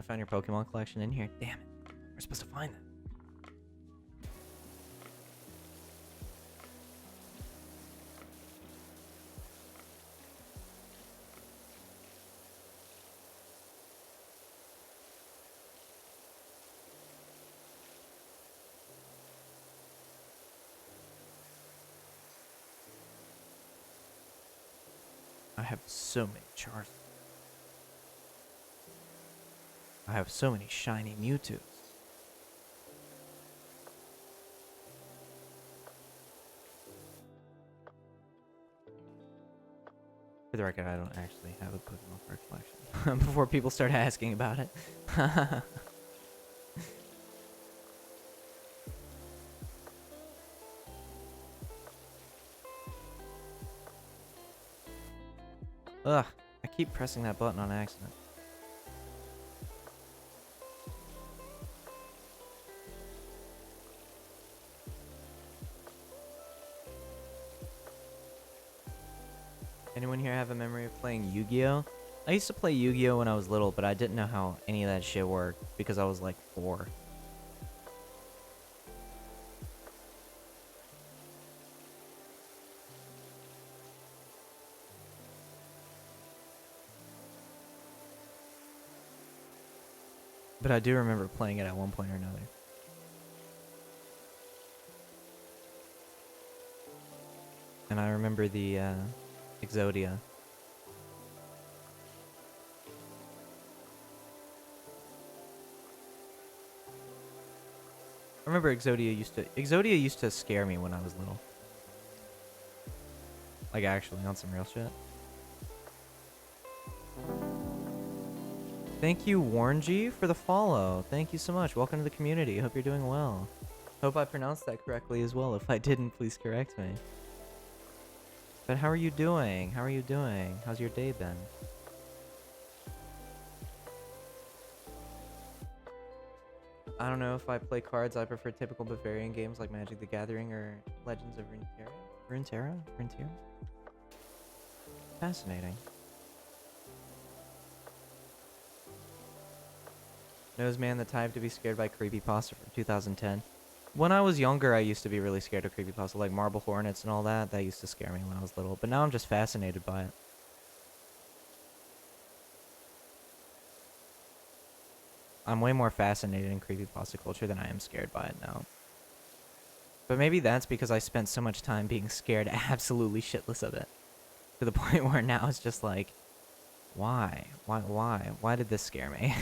found your Pokemon collection in here. Damn it. We're supposed to find them. I have so many Charizards. I have so many shiny Mewtwo's. For the record, I don't actually have a Pokemon card collection. Before people start asking about it. Ugh, I keep pressing that button on accident. Anyone here have a memory of playing Yu-Gi-Oh? I used to play Yu-Gi-Oh when I was little, but I didn't know how any of that shit worked because I was like 4. But I do remember playing it at one point or another. And I remember the Exodia. I remember Exodia used to scare me when I was little. Like actually on some real shit. Thank you, Warnji, for the follow. Thank you so much. Welcome to the community. Hope you're doing well. Hope I pronounced that correctly as well. If I didn't, please correct me. But how are you doing? How are you doing? How's your day been? I don't know if I play cards. I prefer typical Bavarian games like Magic the Gathering or Legends of Runeterra? Runeterra? Fascinating. Noseman, the type to be scared by creepypasta from 2010. When I was younger, I used to be really scared of creepypasta, like Marble Hornets and all that. That used to scare me when I was little, but now I'm just fascinated by it. I'm way more fascinated in creepypasta culture than I am scared by it now. But maybe that's because I spent so much time being scared absolutely shitless of it. To the point where now it's just like, why? Why did this scare me?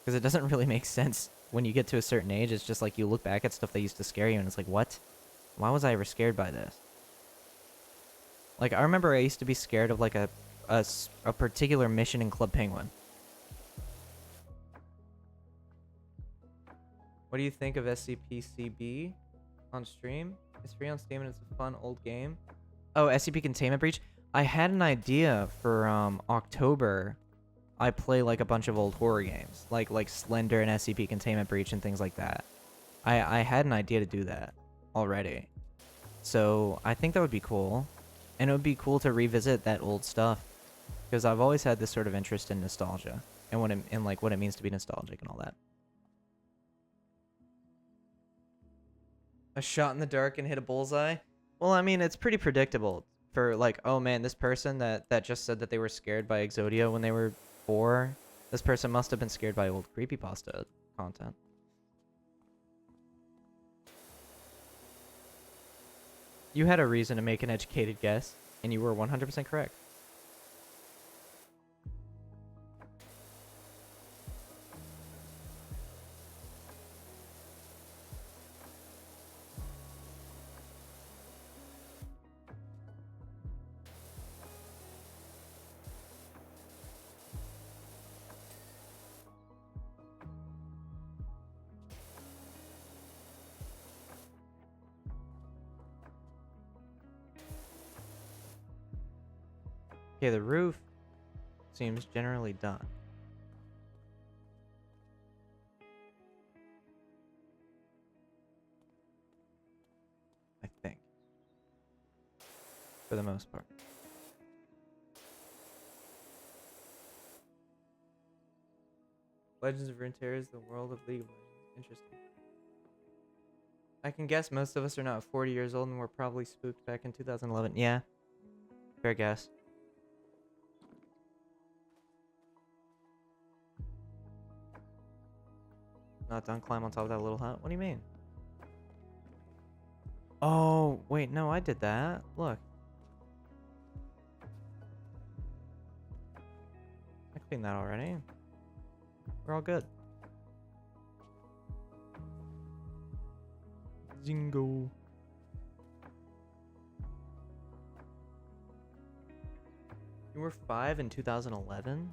Because it doesn't really make sense when you get to a certain age. It's just like you look back at stuff that used to scare you and it's like, what? Why was I ever scared by this? Like, I remember I used to be scared of like a particular mission in Club Penguin. What do you think of SCP-CB on stream? It's free on Steam and it's a fun old game. Oh, SCP Containment Breach? I had an idea for October. I play like a bunch of old horror games, like Slender and SCP Containment Breach and things like that. I had an idea to do that already. So I think that would be cool. And it would be cool to revisit that old stuff. Because I've always had this sort of interest in nostalgia. And what it means to be nostalgic and all that. A shot in the dark and hit a bullseye? Well, I mean, it's pretty predictable. for like, oh man, this person that just said that they were scared by Exodia when they were 4, this person must have been scared by old creepypasta content. You had a reason to make an educated guess, and you were 100% correct. Okay, the roof seems generally done. I think. For the most part. Legends of Runeterra is the world of League of Legends. Interesting. I can guess most of us are not 40 years old and were probably spooked back in 2011. Yeah. Fair guess. Not done, climb on top of that little hut? What do you mean? Oh, wait, no, I did that. Look. I cleaned that already. We're all good. Zingo. You were 5 in 2011?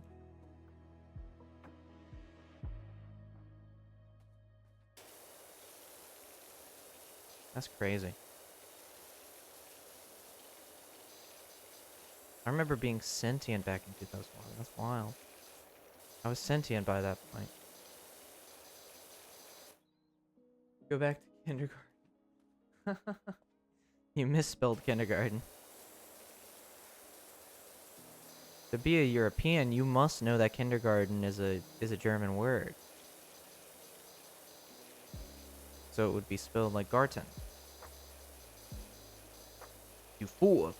That's crazy. I remember being sentient back in 2001. That's wild. I was sentient by that point. Go back to kindergarten. You misspelled kindergarten. To be a European, you must know that kindergarten is a German word. So it would be spelled like Garten. You fool.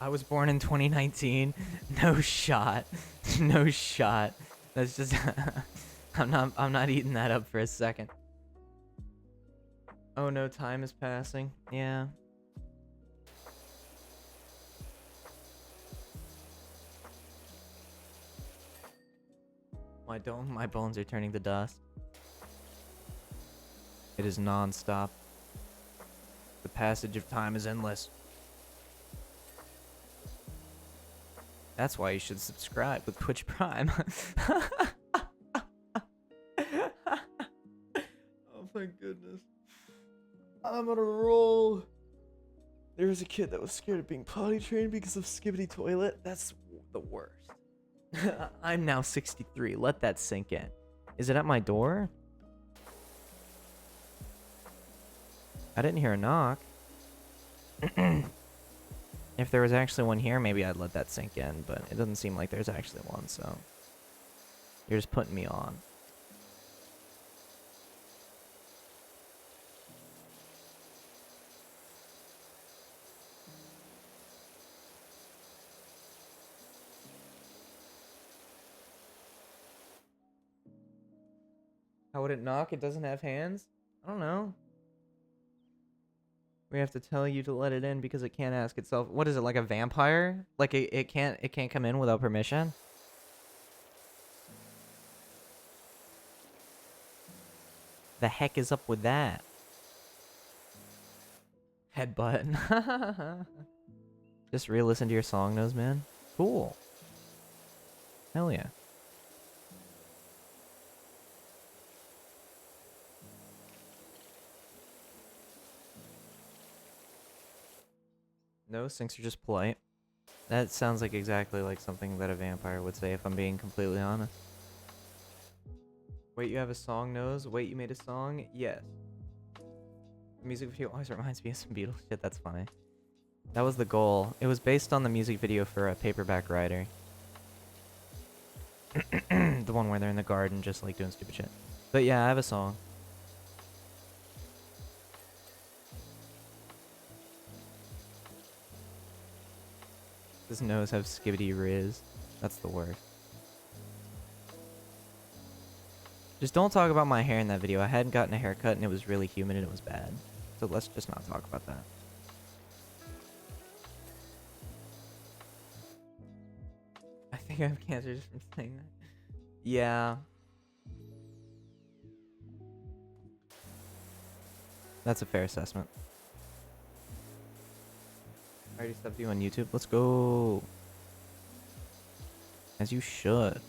I was born in 2019. No shot. No shot. That's just I'm not eating that up for a second. Oh no, time is passing. Yeah. My bones are turning to dust. It is non-stop. The passage of time is endless. That's why you should subscribe with Twitch Prime. Oh my goodness. I'm on a roll. There was a kid that was scared of being potty trained because of Skibbity Toilet. That's the worst. I'm now 63. Let that sink in. Is it at my door? I didn't hear a knock. If there was actually one here, maybe I'd let that sink in, but it doesn't seem like there's actually one, so you're just putting me on. How would it knock? It doesn't have hands? I don't know. We have to tell you to let it in because it can't ask itself. What is it, like a vampire? Like it can't come in without permission? The heck is up with that? Headbutt. Just re-listen to your song notes, man. Cool. Hell yeah. No, sinks are just polite. That sounds like exactly like something that a vampire would say, if I'm being completely honest. Wait, you have a song nose? Wait, you made a song? Yes. The music video always reminds me of some Beatles shit. That's funny. That was the goal. It was based on the music video for a Paperback Writer. The one where they're in the garden just like doing stupid shit. But yeah, I have a song. His nose have skibbity riz. That's the word. Just don't talk about my hair in that video. I hadn't gotten a haircut and it was really humid and it was bad. So let's just not talk about that. I think I have cancer just from saying that. Yeah. That's a fair assessment. I already subbed you on YouTube. Let's go. As you should.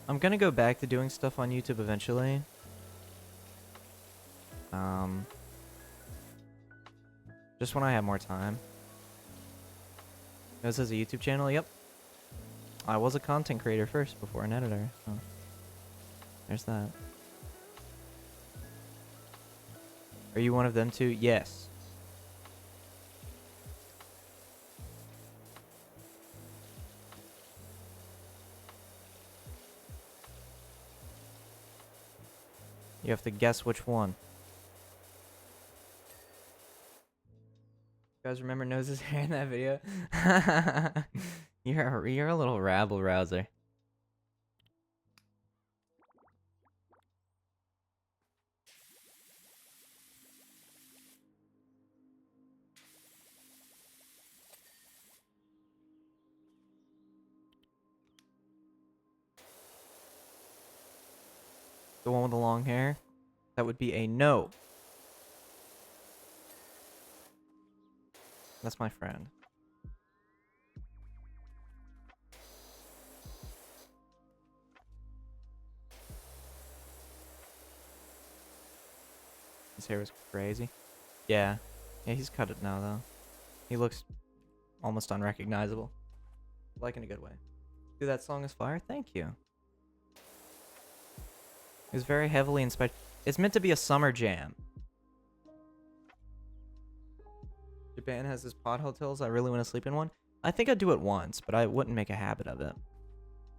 I'm gonna go back to doing stuff on YouTube eventually. Just when I have more time. This is a YouTube channel? Yep. I was a content creator first before an editor. So there's that. Are you one of them too? Yes. You have to guess which one. You guys remember Nose's hair in that video? You're a little rabble rouser. The one with the long hair? That would be a no. That's my friend. His hair was crazy. Yeah. Yeah, he's cut it now, though. He looks almost unrecognizable. Like in a good way. Dude, that song is fire? Thank you. It was very heavily inspired. It's meant to be a summer jam. Japan has this pod hotels. I really want to sleep in one. I think I'd do it once, but I wouldn't make a habit of it.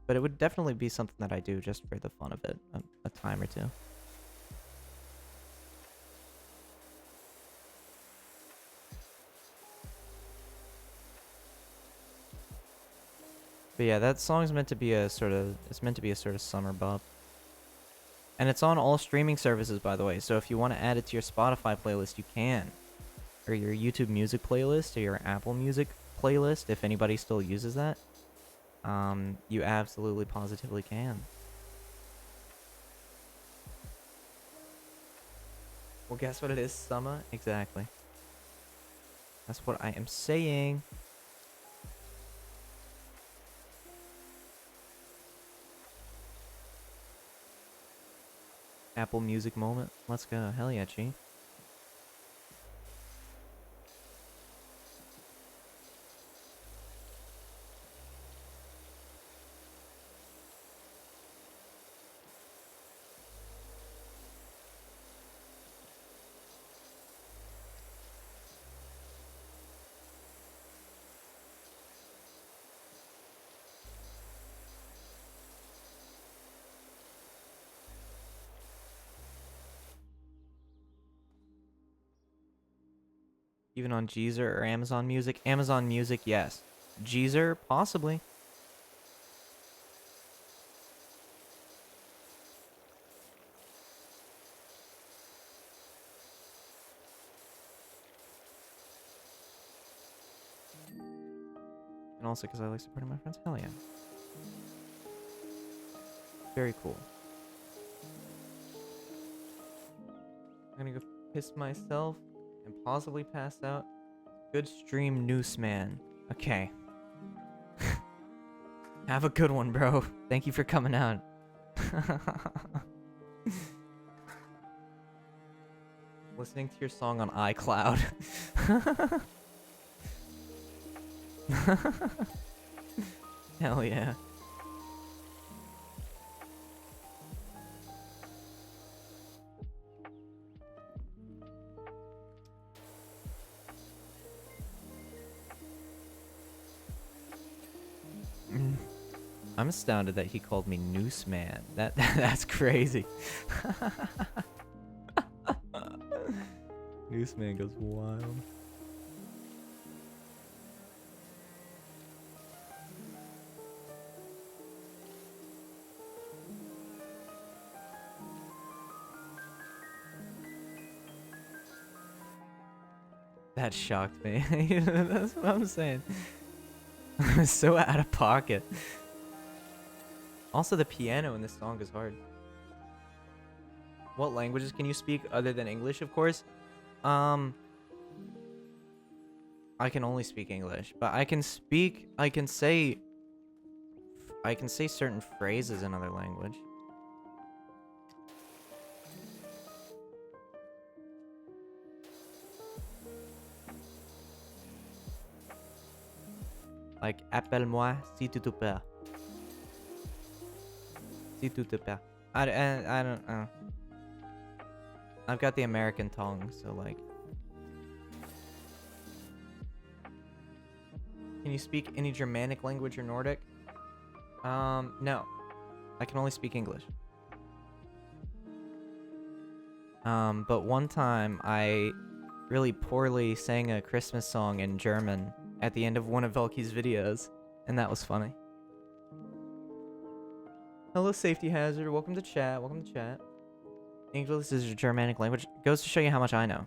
But it would definitely be something that I do just for the fun of it. A time or two. But yeah, that song's meant to be a sort of... It's meant to be a sort of summer bop. And it's on all streaming services, by the way. So if you want to add it to your Spotify playlist, you can. Or your YouTube Music playlist, or your Apple Music playlist, if anybody still uses that. You absolutely positively can. Well, guess what it is, summer? Exactly. That's what I am saying. Apple Music moment. Let's go. Hell yeah, Chi. Even on Jeezer or Amazon Music? Amazon Music, yes. Jeezer, possibly. And also because I like supporting my friends. Hell yeah. Very cool. I'm gonna go piss myself and possibly pass out. Good stream, Noose Man. Okay. Have a good one, bro. Thank you for coming out. Listening to your song on iCloud. Hell yeah. Mm. I'm astounded that he called me Noose Man. That's crazy. Noose Man goes wild. That shocked me. That's what I'm saying. So out of pocket. Also, the piano in this song is hard. What languages can you speak other than English, of course? I can only speak English, but I can say certain phrases in other language. Like, appelle-moi si tu te plais. Si tu te plais. I don't know. I've got the American tongue, so like. Can you speak any Germanic language or Nordic? No. I can only speak English. But one time I really poorly sang a Christmas song in German at the end of one of Velky's videos, and that was funny. Hello, Safety Hazard. Welcome to chat. Welcome to chat. English is a Germanic language. Goes to show you how much I know.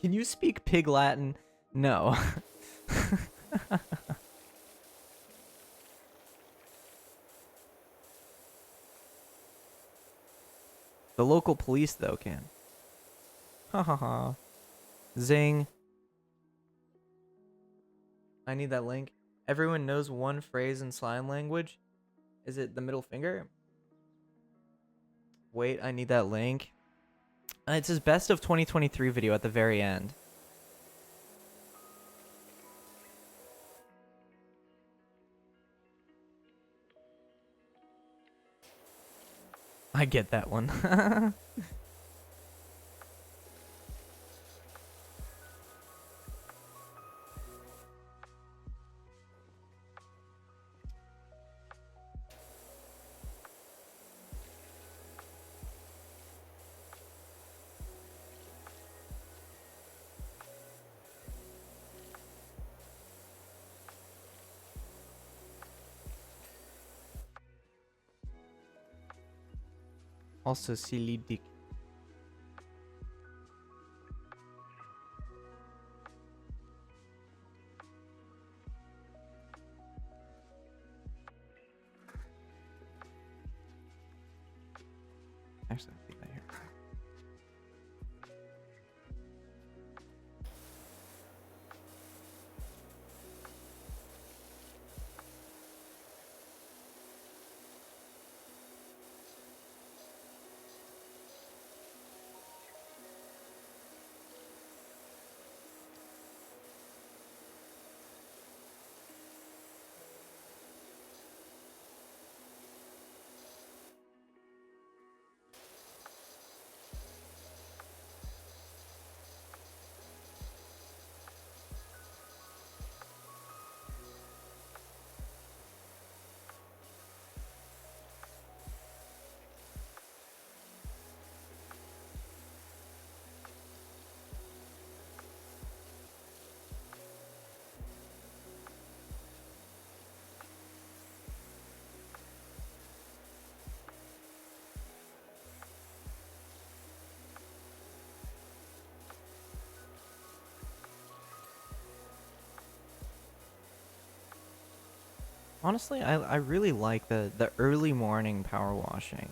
Can you speak Pig Latin? No. The local police, though, can. Ha ha ha. Zing. I need that link. Everyone knows one phrase in sign language. Is it the middle finger? Wait, I need that link. It's his best of 2023 video at the very end. I get that one. Also, silly dick. Actually, I'll leave that here. Honestly, I really like the early morning power washing.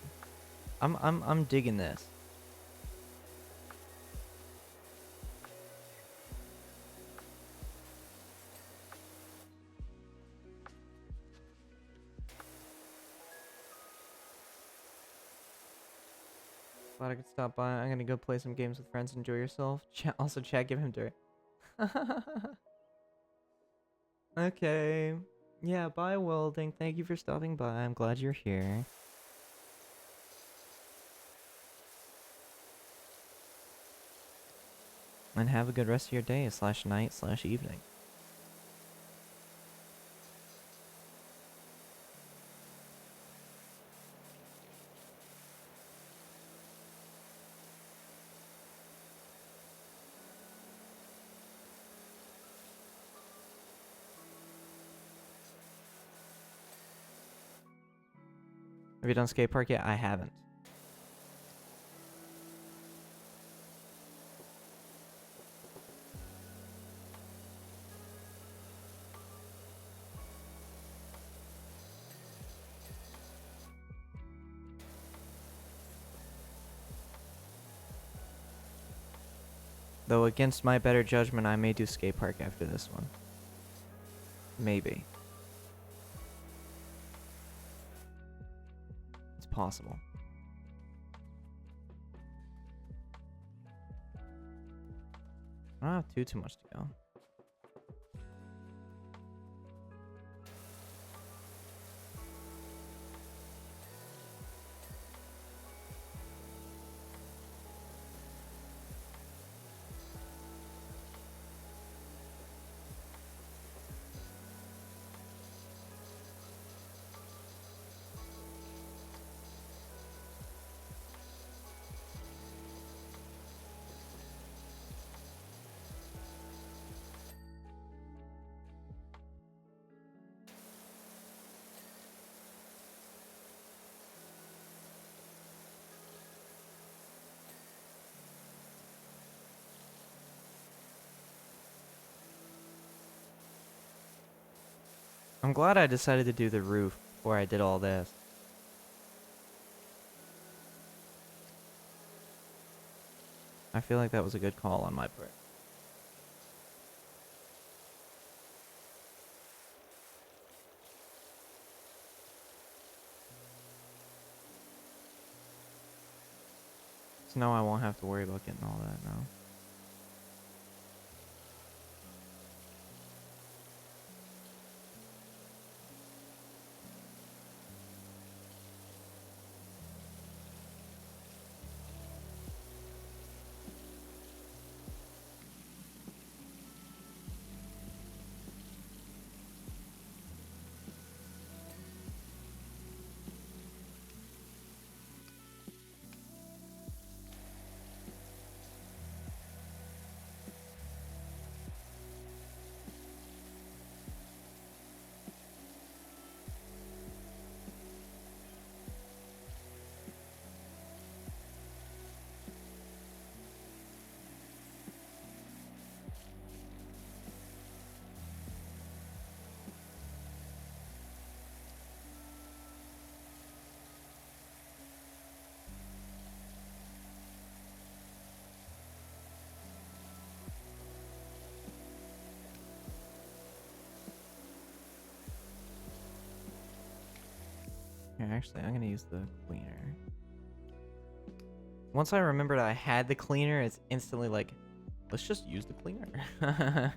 I'm digging this. Glad I could stop by. I'm gonna go play some games with friends. Enjoy yourself. Also, chat, give him dirt. Okay. Yeah, bye, Welding. Thank you for stopping by. I'm glad you're here. And have a good rest of your day / night / evening. Have you done skate park yet? I haven't. Though against my better judgment, I may do skate park after this one. Maybe. It's possible. I don't have too much to go. I'm glad I decided to do the roof before I did all this. I feel like that was a good call on my part. So now I won't have to worry about getting all that now. Here, actually, I'm gonna use the cleaner. Once I remembered I had the cleaner, it's instantly like, let's just use the cleaner.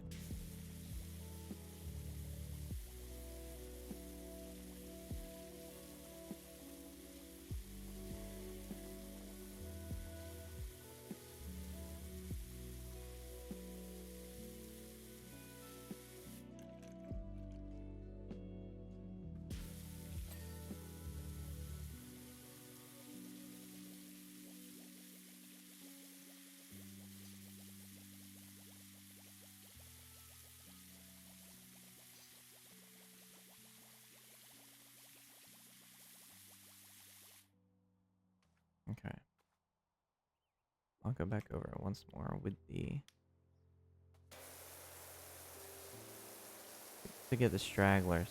Okay. I'll go back over it once more with the... to get the stragglers.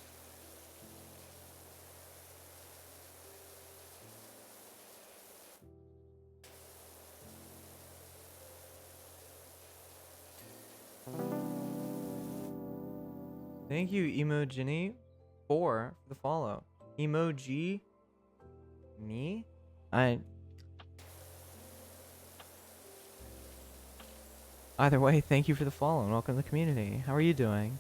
Thank you, Emojini, for the follow. Emoji... me? Either way, thank you for the follow and welcome to the community. How are you doing?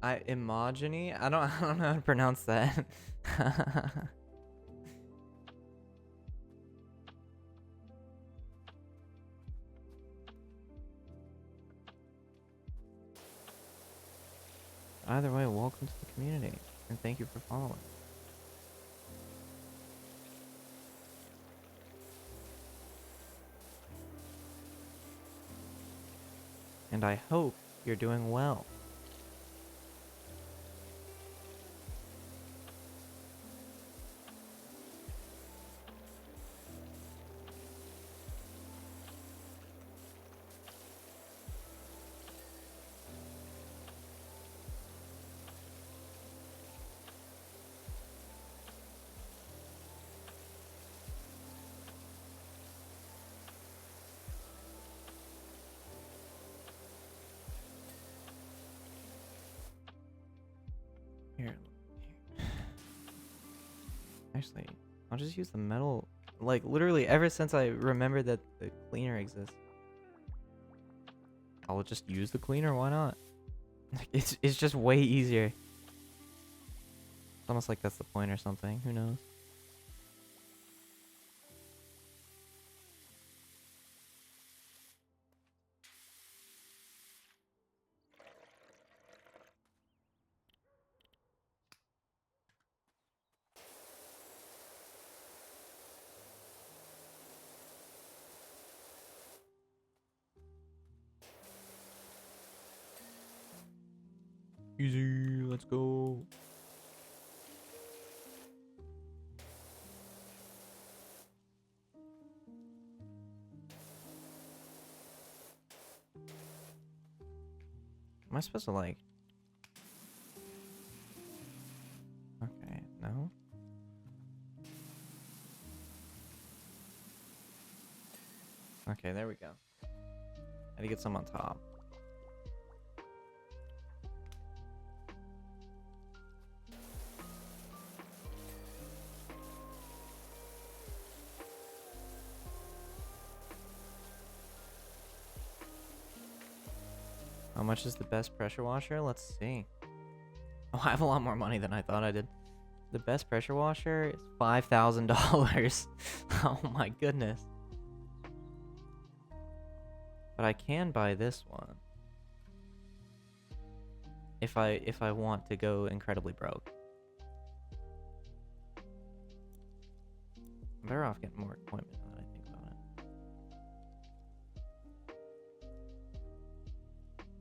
Imogeny? I don't know how to pronounce that. Either way, welcome to the community, and thank you for following. And I hope you're doing well. Here. Actually, I'll just use the metal. Like, literally, ever since I remembered that the cleaner exists, I'll just use the cleaner. Why not? It's just way easier. It's almost like that's the point or something. Who knows? Easy, let's go. Am I supposed to like... Okay, no? Okay, there we go. I had to get some on top. How much is the best pressure washer? Let's see. Oh, I have a lot more money than I thought I did. The best pressure washer is $5,000. Oh my goodness. But I can buy this one. If I want to go incredibly broke. I'm better off getting more equipment now that I think about it.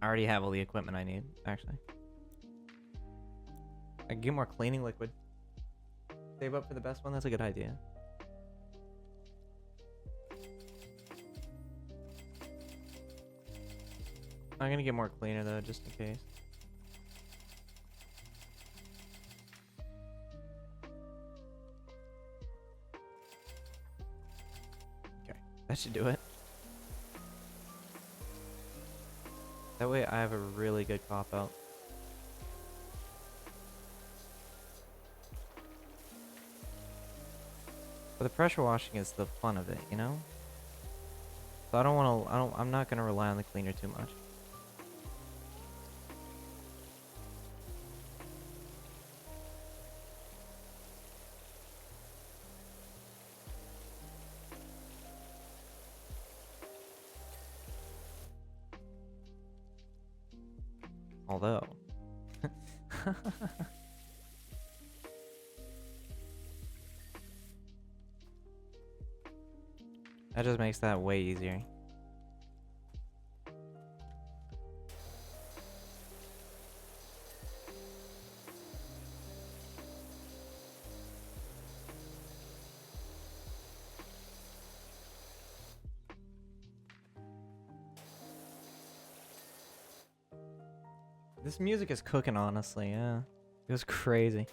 I already have all the equipment I need, actually. I can get more cleaning liquid. Save up for the best one, that's a good idea. I'm gonna get more cleaner though, just in case. Okay, that should do it. That way I have a really good cop out. But the pressure washing is the fun of it, you know? So I'm not gonna rely on the cleaner too much. Although... that just makes that way easier. This music is cooking, honestly, yeah. It was crazy.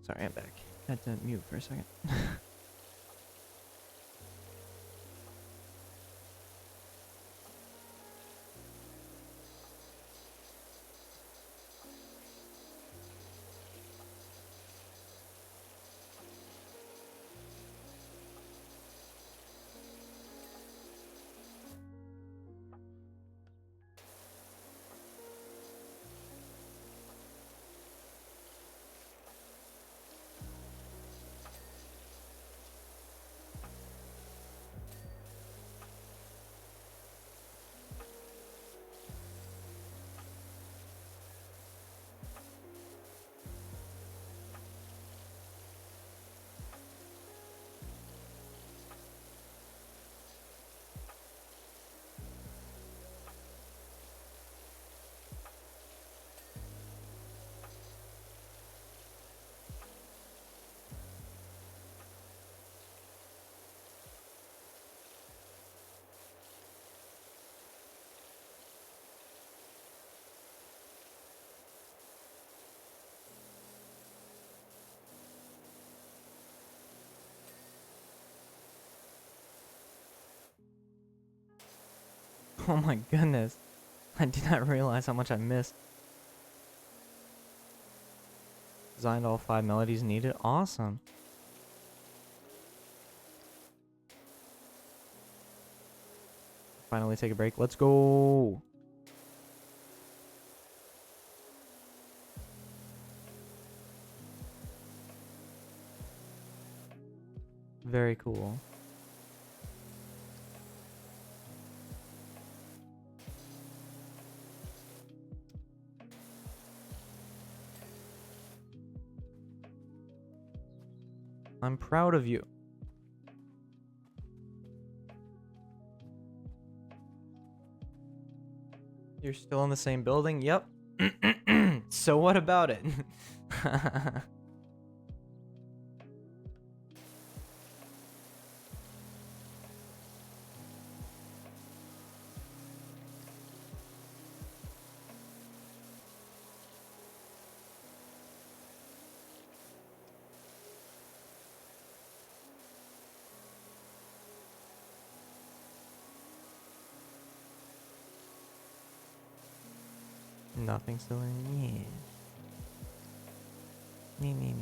Sorry, I'm back. Had to mute for a second. Oh my goodness. I did not realize how much I missed. Designed all 5 melodies needed. Awesome. Finally take a break. Let's go. Very cool. I'm proud of you. You're still in the same building? Yep. So what about it? Nothing still in. Yeah. Me.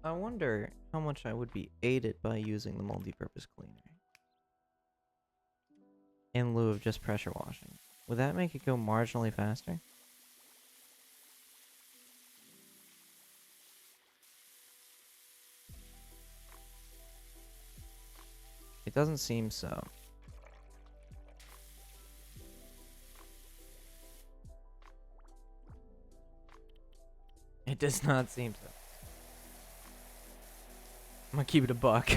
I wonder how much I would be aided by using the multi-purpose cleaner in lieu of just pressure washing. Would that make it go marginally faster? It doesn't seem so. It does not seem so. I'm gonna keep it a buck.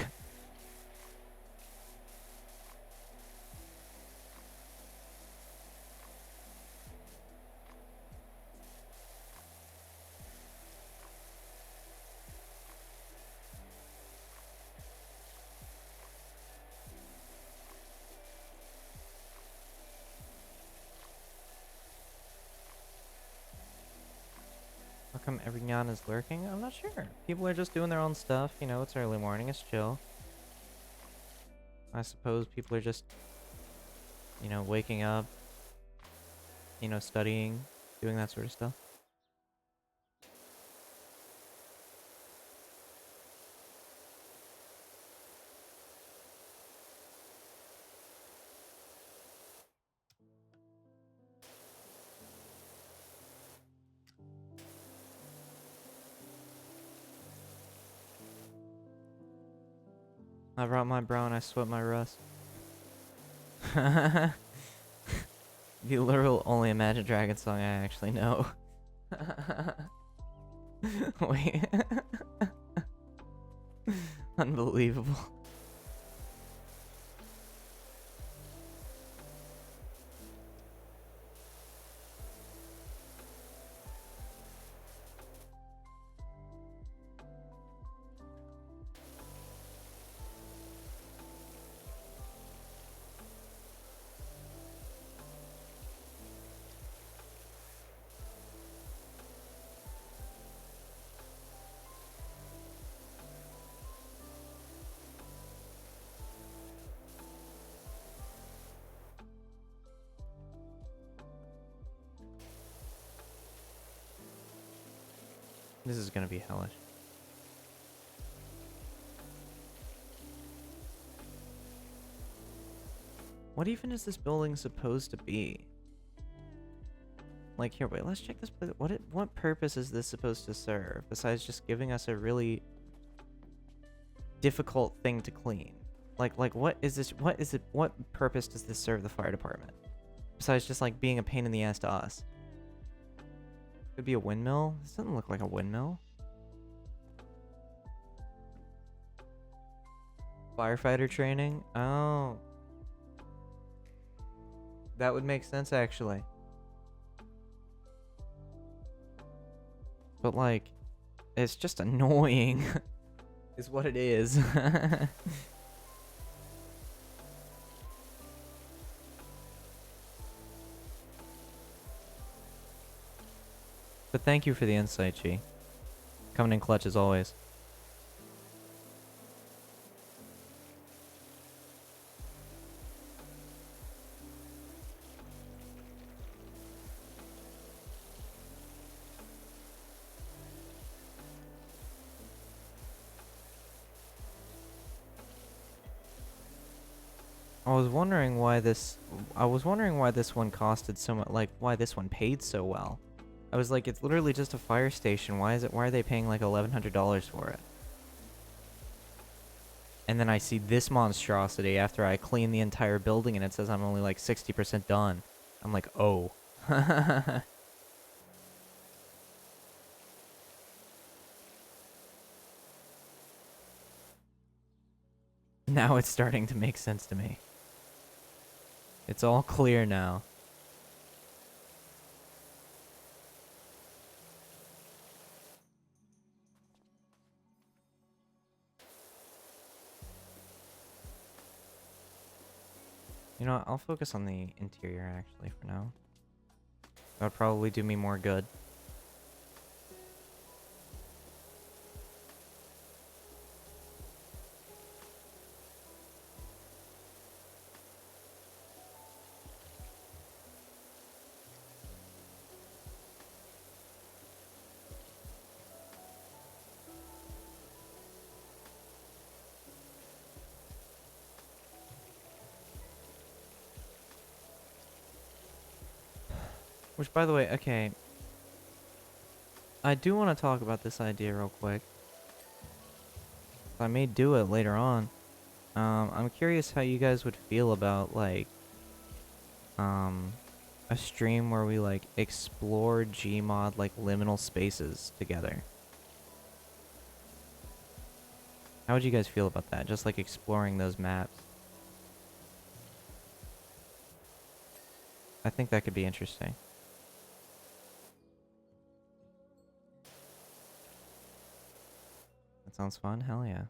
come everyone is lurking? I'm not sure. People are just doing their own stuff. You know, it's early morning. It's chill. I suppose people are just, you know, waking up, you know, studying, doing that sort of stuff. I brought my brown, I sweat my rust. The literal only Imagine Dragons song I actually know. Wait. Unbelievable. This is gonna be hellish. What even is this building supposed to be? Like, here, wait, let's check this place. What purpose is this supposed to serve, besides just giving us a really difficult thing to clean? Like, what is this, what purpose does this serve the fire department? Besides just, like, being a pain in the ass to us. Could be a windmill? This doesn't look like a windmill. Firefighter training? Oh. That would make sense, actually. But, like, it's just annoying. Is what it is. But thank you for the insight, Chi. Coming in clutch as always. I was wondering why this one costed so much, like, why this one paid so well. I was like, it's literally just a fire station. Why are they paying like $1,100 for it? And then I see this monstrosity after I clean the entire building and it says I'm only like 60% done. I'm like, oh. Now it's starting to make sense to me. It's all clear now. You know what, I'll focus on the interior actually for now. That would probably do me more good. Which, by the way, okay. I do want to talk about this idea real quick. I may do it later on. I'm curious how you guys would feel about, like, a stream where we, like, explore Gmod, like, liminal spaces together. How would you guys feel about that? Just, like, exploring those maps. I think that could be interesting. That sounds fun? Hell yeah.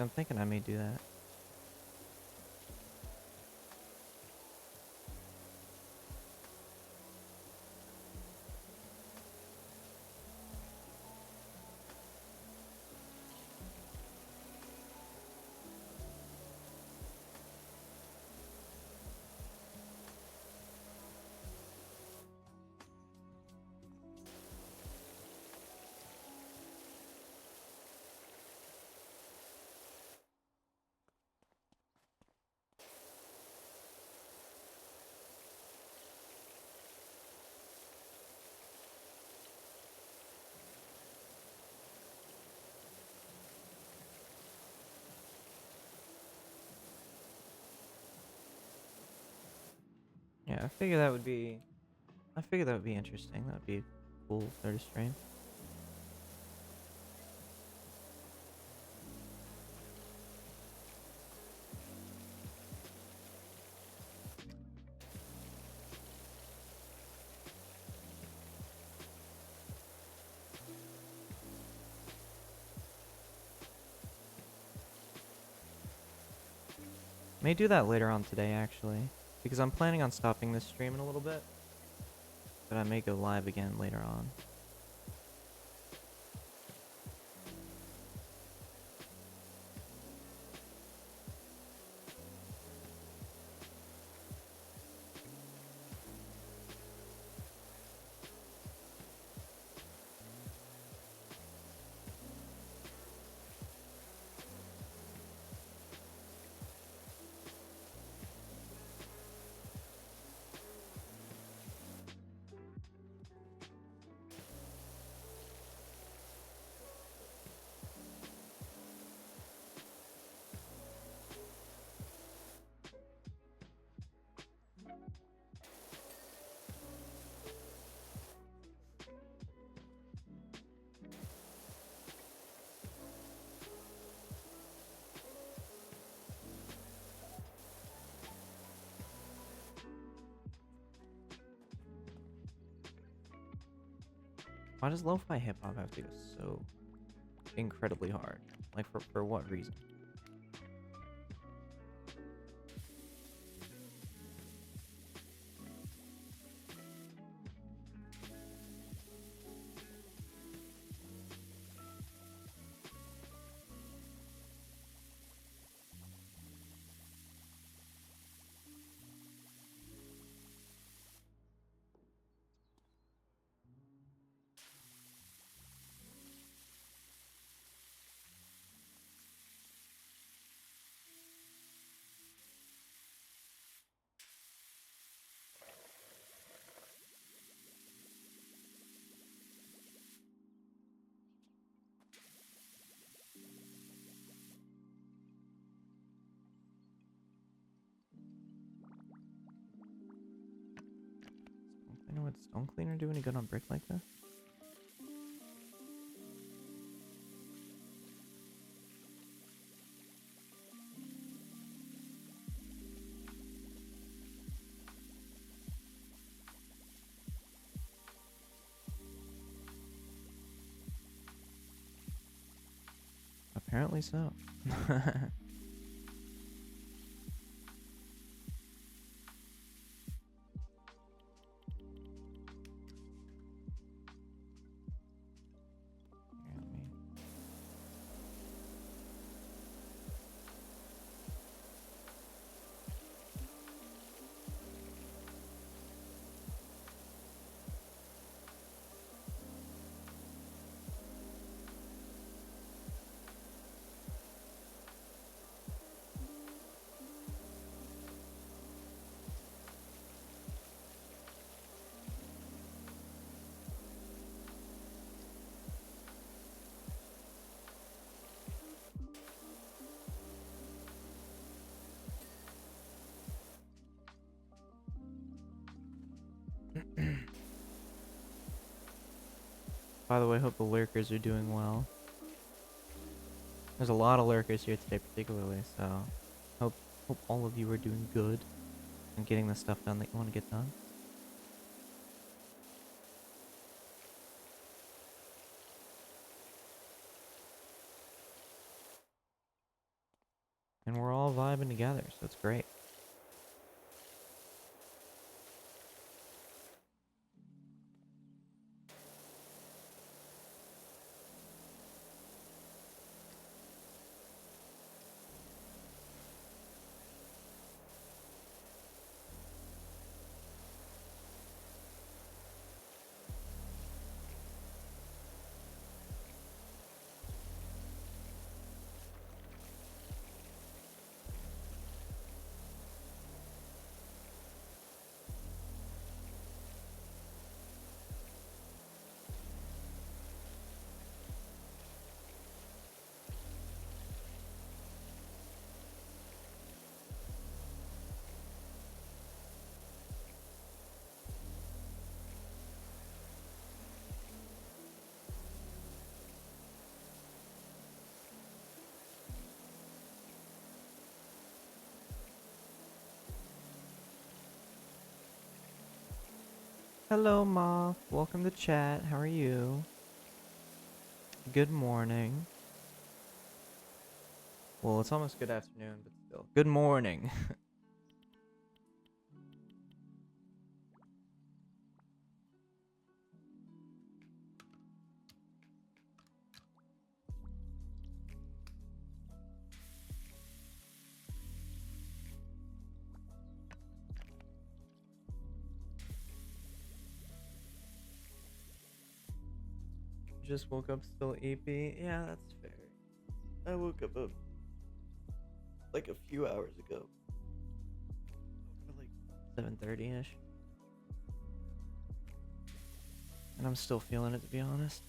I'm thinking I may do that. Yeah, I figure that would be. I figure that would be interesting. That would be a cool sort of stream. May do that later on today, actually, because I'm planning on stopping this stream in a little bit, but I may go live again later on. Why does lo-fi hip-hop have to go so incredibly hard? Like, for what reason? I know, would stone cleaner do any good on brick like this? Apparently so. By the way, hope the lurkers are doing well. There's a lot of lurkers here today, particularly, so hope all of you are doing good and getting the stuff done that you want to get done. And we're all vibing together, so it's great. Hello, Moth. Welcome to chat. How are you? Good morning. Well, it's almost good afternoon, but still. Good morning. Just woke up still EP. Yeah, that's fair. I woke up like a few hours ago. Like 7:30ish. And I'm still feeling it, to be honest.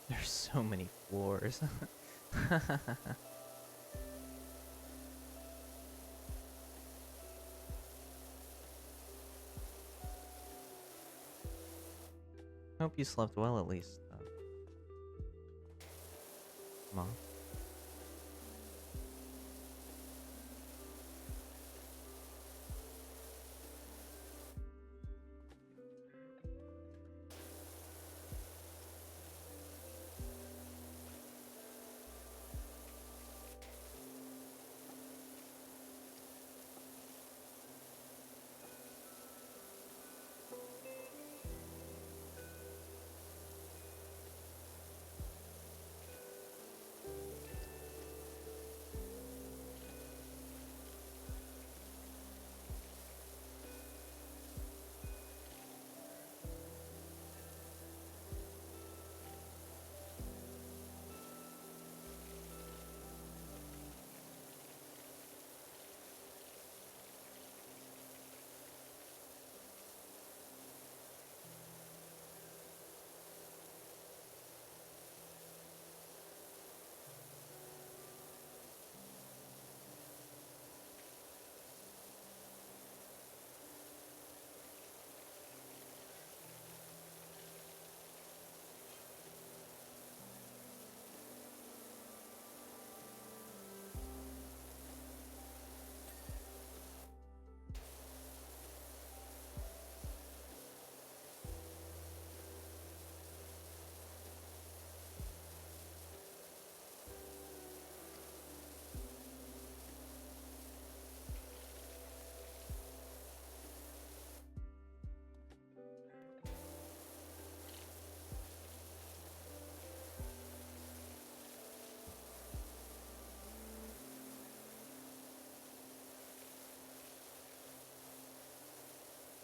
There's so many floors. Hope you slept well, at least. Mom.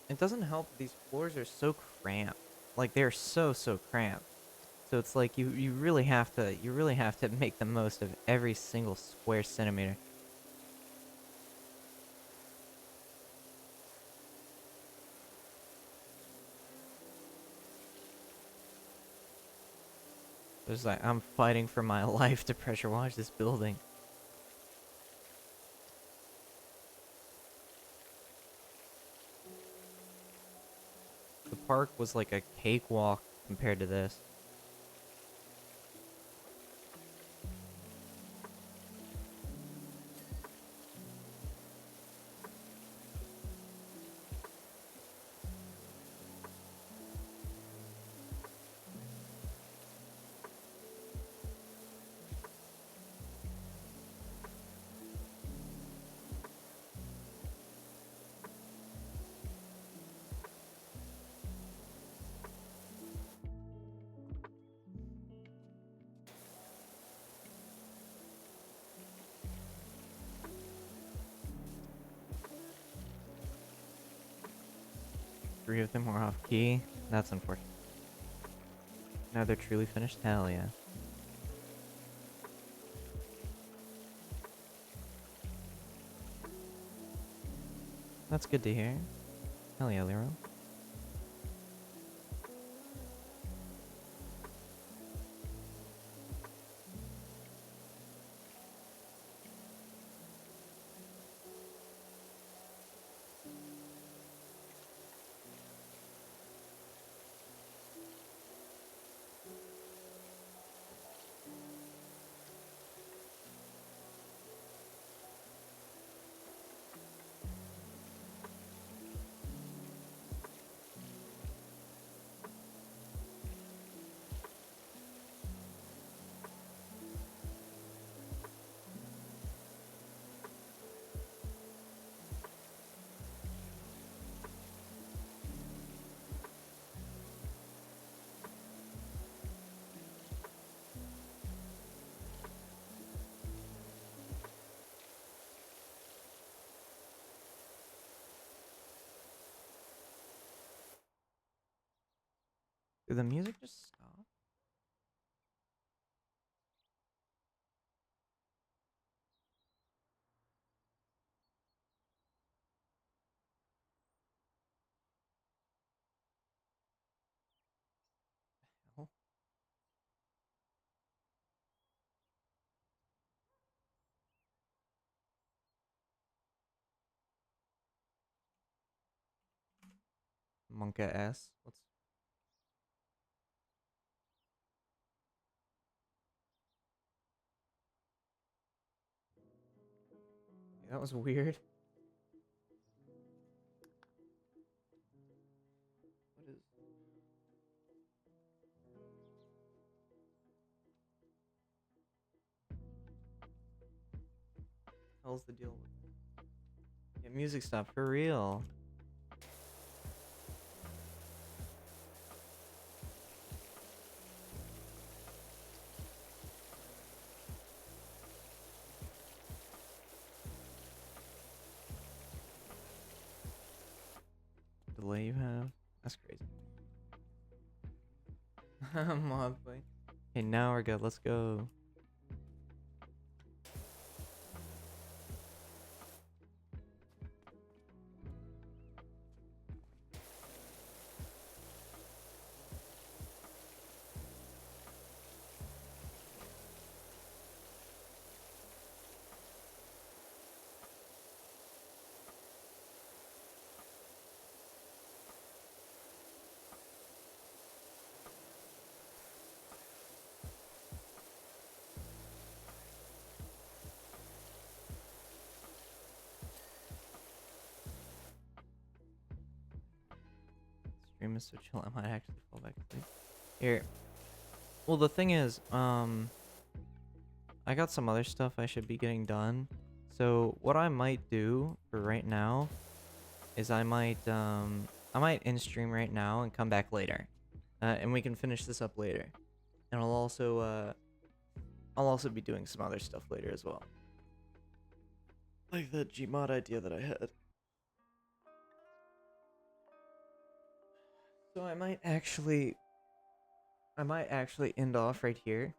it doesn't help that these floors are so cramped. Like they're so cramped. So it's like you really have to make the most of every single square centimeter. There's like I'm fighting for my life to pressure wash this building. The park was like a cakewalk compared to this. Three of them were off key. That's unfortunate. Now they're truly finished. Hell yeah. That's good to hear. Hell yeah, Lero. Did the music just stop? Hell? Monka S. What's that was weird. What is hell's the deal with that? Yeah, music stopped for real. Delay you have? That's crazy. Mod play. Okay, now we're good. Let's go. Stream is so chill. I might actually fall back to sleep. Here. Well, the thing is, I got some other stuff I should be getting done. So what I might do for right now is I might end stream right now and come back later, and we can finish this up later. And I'll also be doing some other stuff later as well, like the Gmod idea that I had. So I might actually end off right here.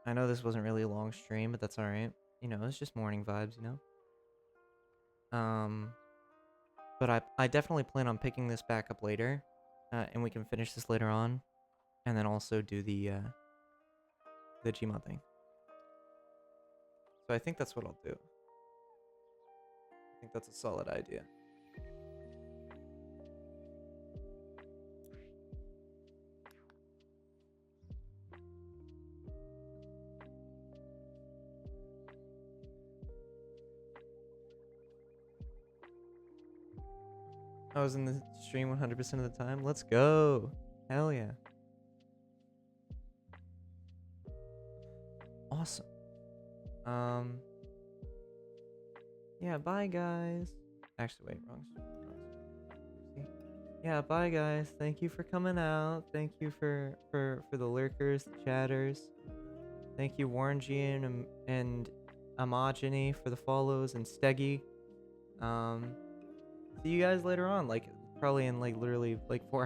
I know this wasn't really a long stream, but that's alright. You know, it's just morning vibes, you know? But I definitely plan on picking this back up later. And we can finish this later on. And then also do the Gmod thing. So I think that's what I'll do. I think that's a solid idea. I was in the stream 100% of the time. Let's go. Hell yeah. Awesome. Yeah, bye guys. Actually, wait, wrong stream. Yeah, bye guys. Thank you for coming out. Thank you for the lurkers, the chatters. Thank you Warren G and Amogeny for the follows and Steggy. See you guys later on, like probably in like literally like 4 hours.